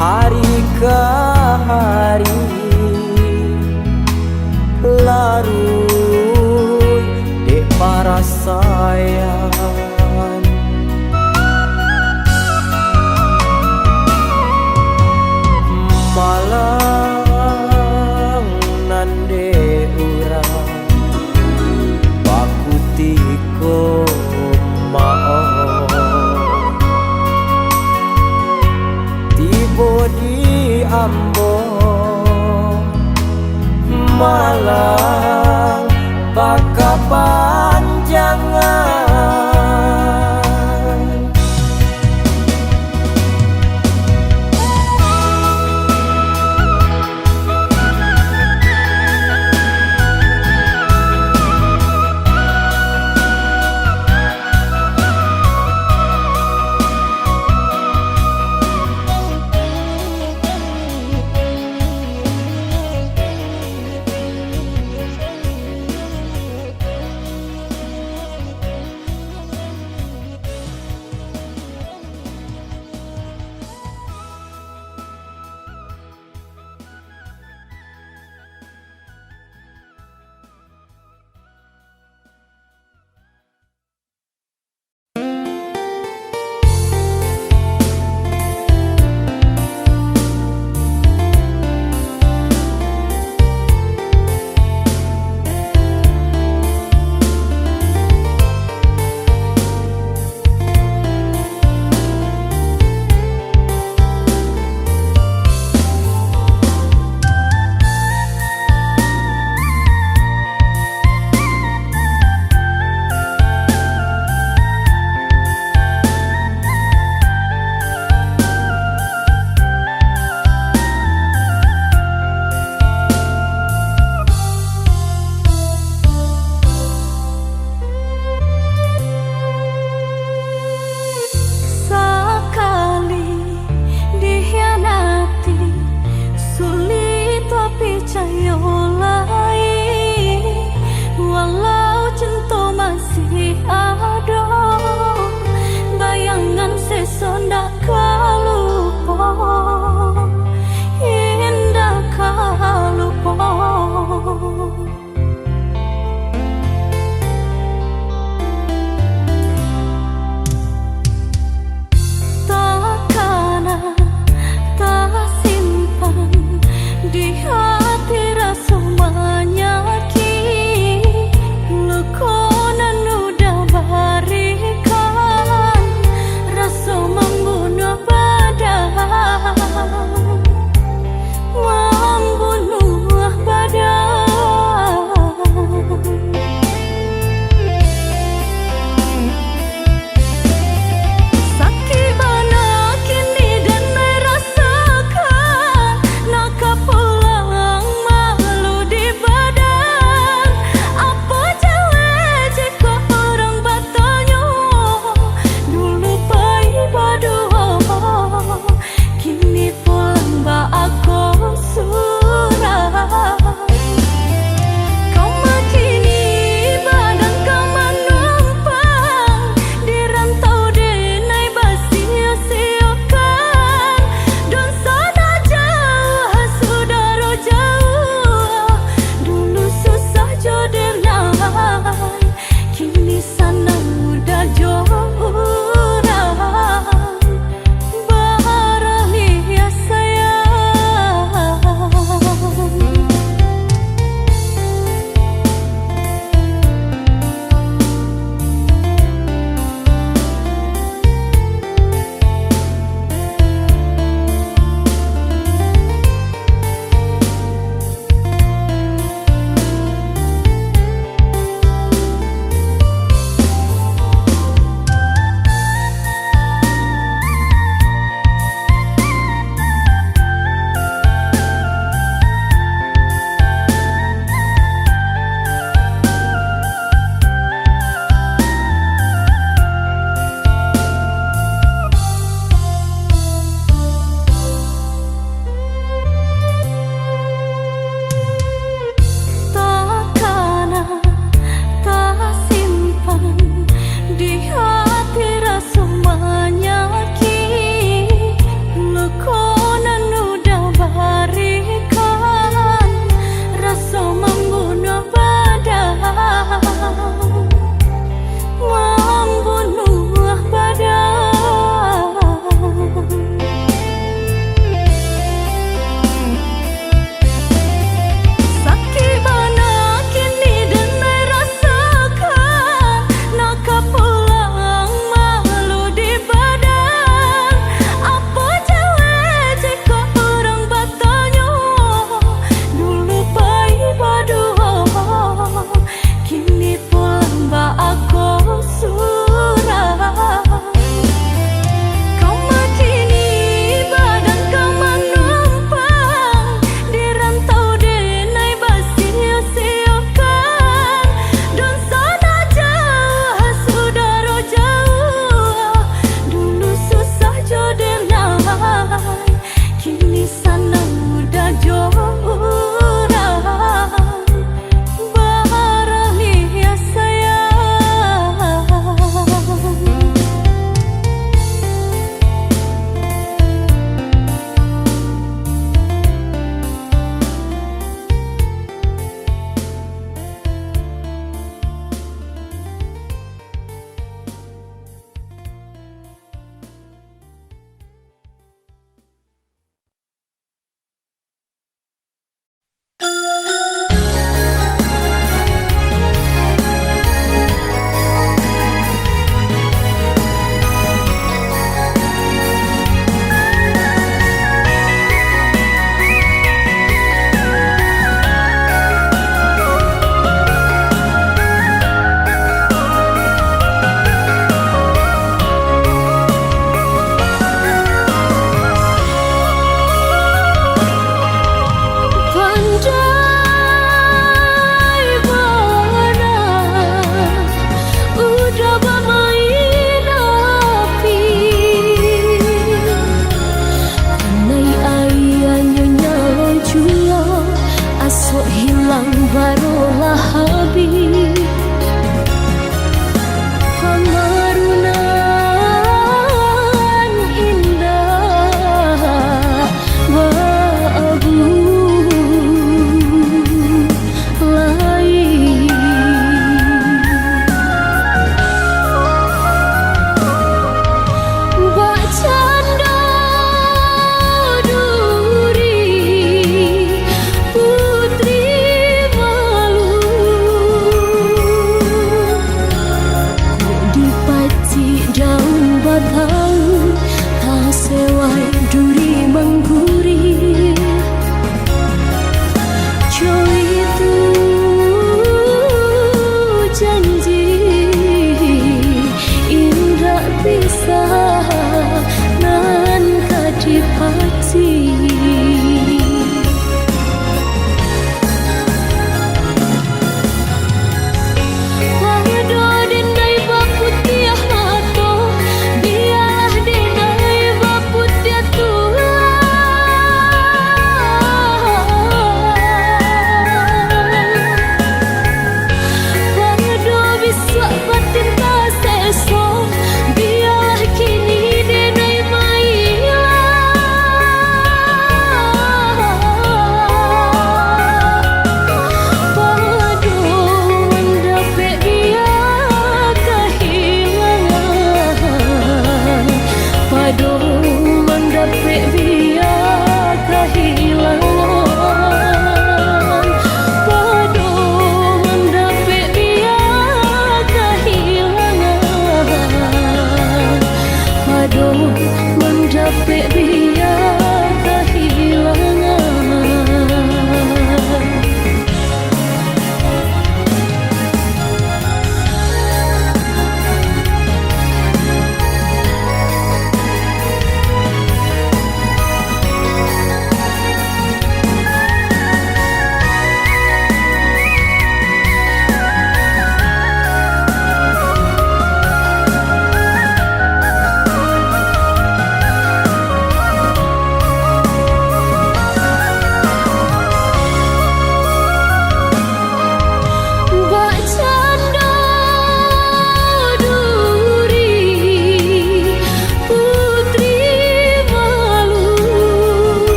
hari ke hari larut dek para sayang malang nande urang baku tiko maaf tiba di Ambon malang baka panjangan membunuh badan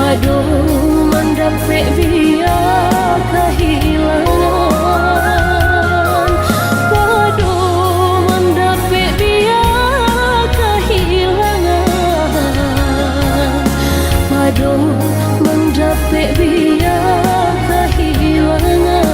Aduh mendapat dia kehilangan, aduh mendapat dia kehilangan, aduh mendapat dia kehilangan.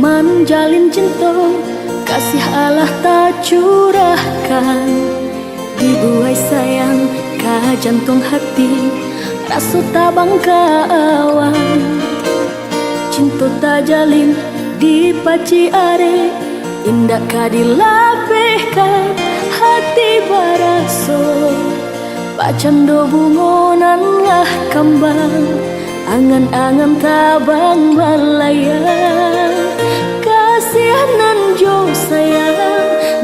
Menjalin cinta, kasih Allah tak curahkan, dibuai sayang ke jantung hati, rasa tabang ke awan. Cinta tak jalin di paci are, indah ka dilapihkan hati baraso. Pacando bungonan ngah kambang, angan-angan tabang malaya. Kasihanan jo sayang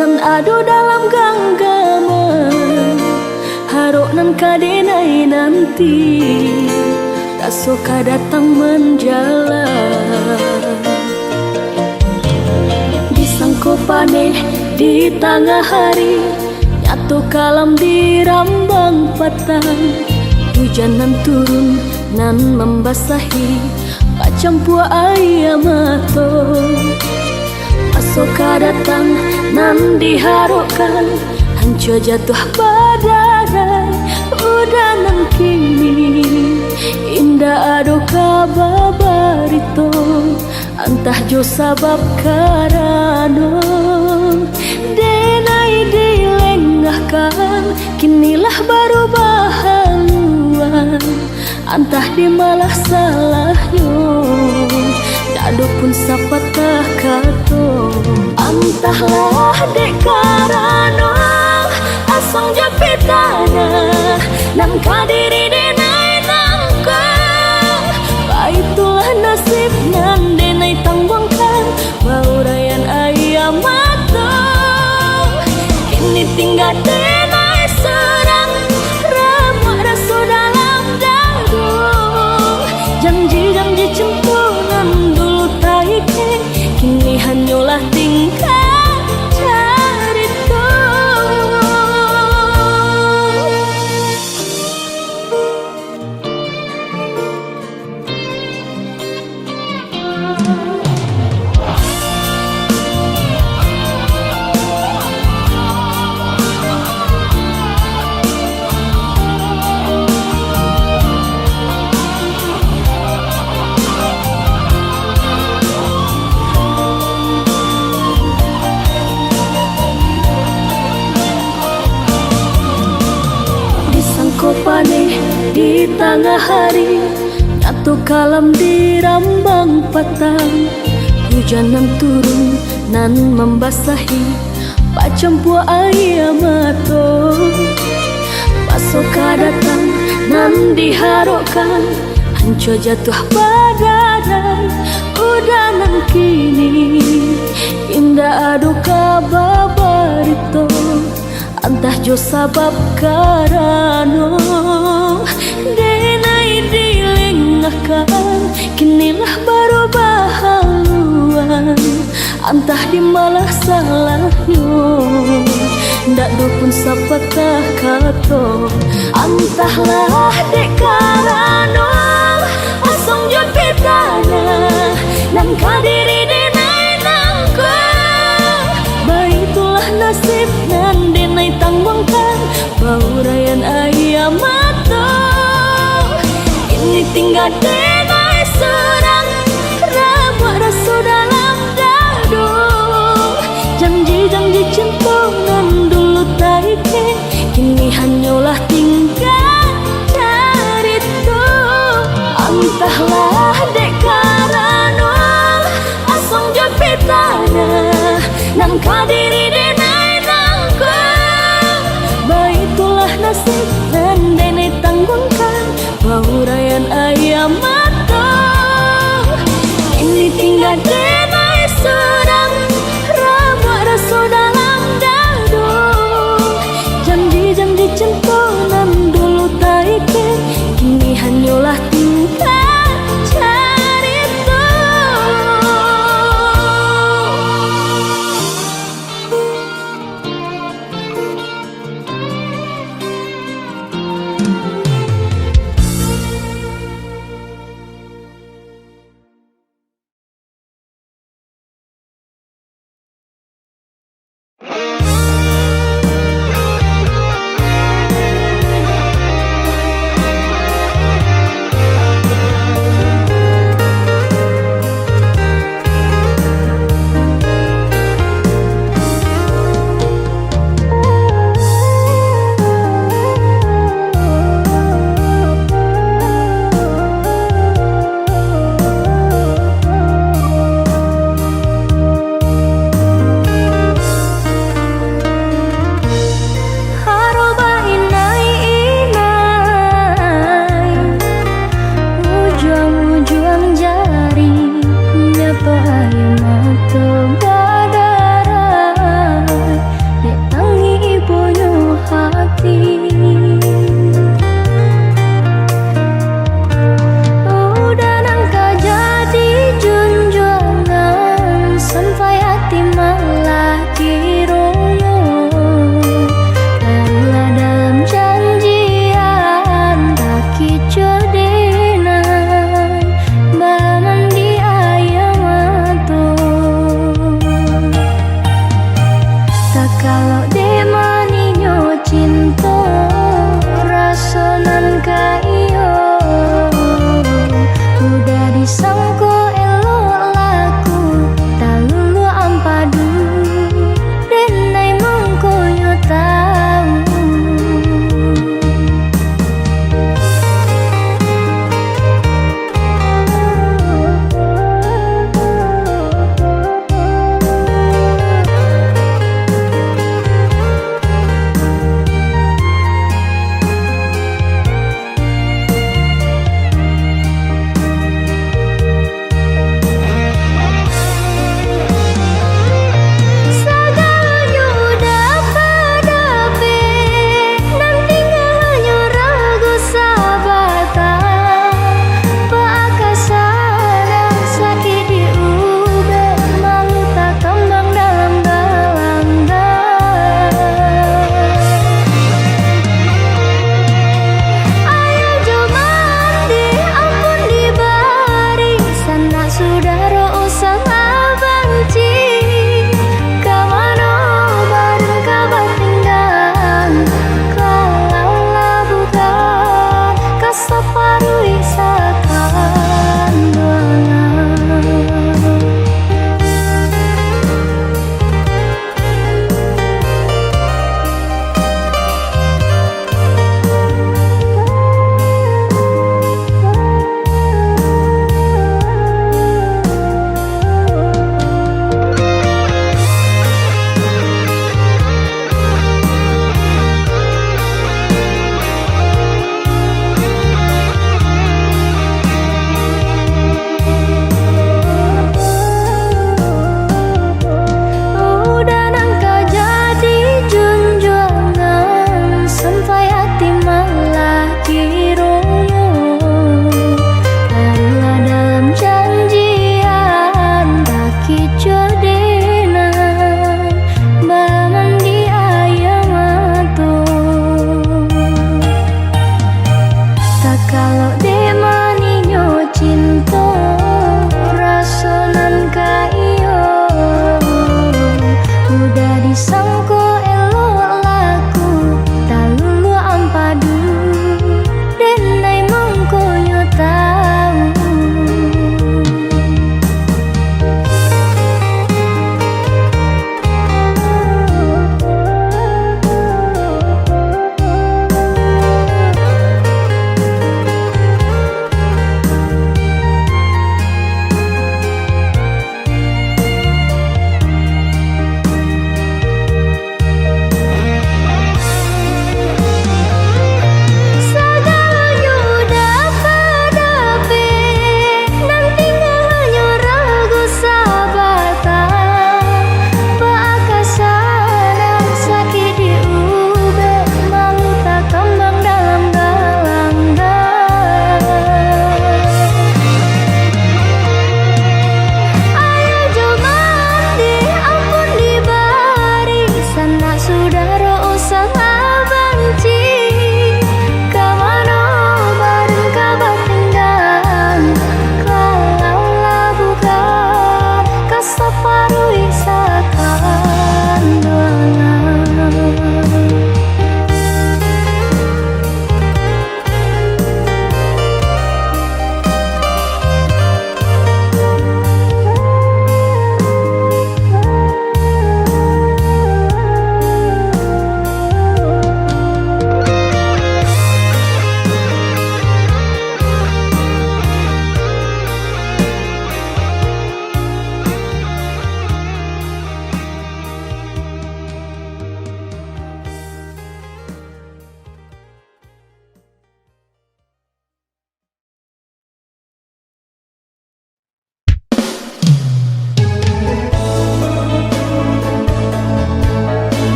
nan ado dalam genggaman, harok nan kadenai nanti tak suka datang menjalan. Disangko paneh di tengah hari, nyatu kalam di rambang patang, hujan nan turun nan membasahi macam buah ayam mato. Asoka datang nan diharapkan, hancur jatuh badai udah nan kini. Indah ado kababarito, antah jo sabab karano. Denai dilengahkan, kinilah baru bahaluan, antah di malah salahnya. Dado pun sapatah kato, antahlah dek karano asong japitana nan kadiri denai nangkang. Baitulah nasib nan denai tangguangkan, baurayan ayam matang. Kini tinggal denai serang, ramah rasa dalam dadu. Janji-janji cempunan dulu taike, kini hanyalah tingkah carito. Paneh di tengah hari, nyatu kalam di rambang patang, hujan nan turun nan membasahi macam buah ayam mato. Pasoka datang nan diharapkan, hancur jatuh badai udah nan kini. Indah ado kababarito, antah jo sabab karano. Denai dilengahkan, kinilah baru bahaluan, antah di malah salahnya. Ndak do pun sapatah kato, antahlah dek karano asong japitana nan kadiri denai nangkang. Baitulah nasib nan denai tangguangkan, baurayan ayam matang. Ini tinggal denai serang Rabuat rasa dalam dadu Janji-janji cinta nan dulu taike Kini hanyalah tinggal cerita Entahlah dek karena Asam jepitana Nang kadiri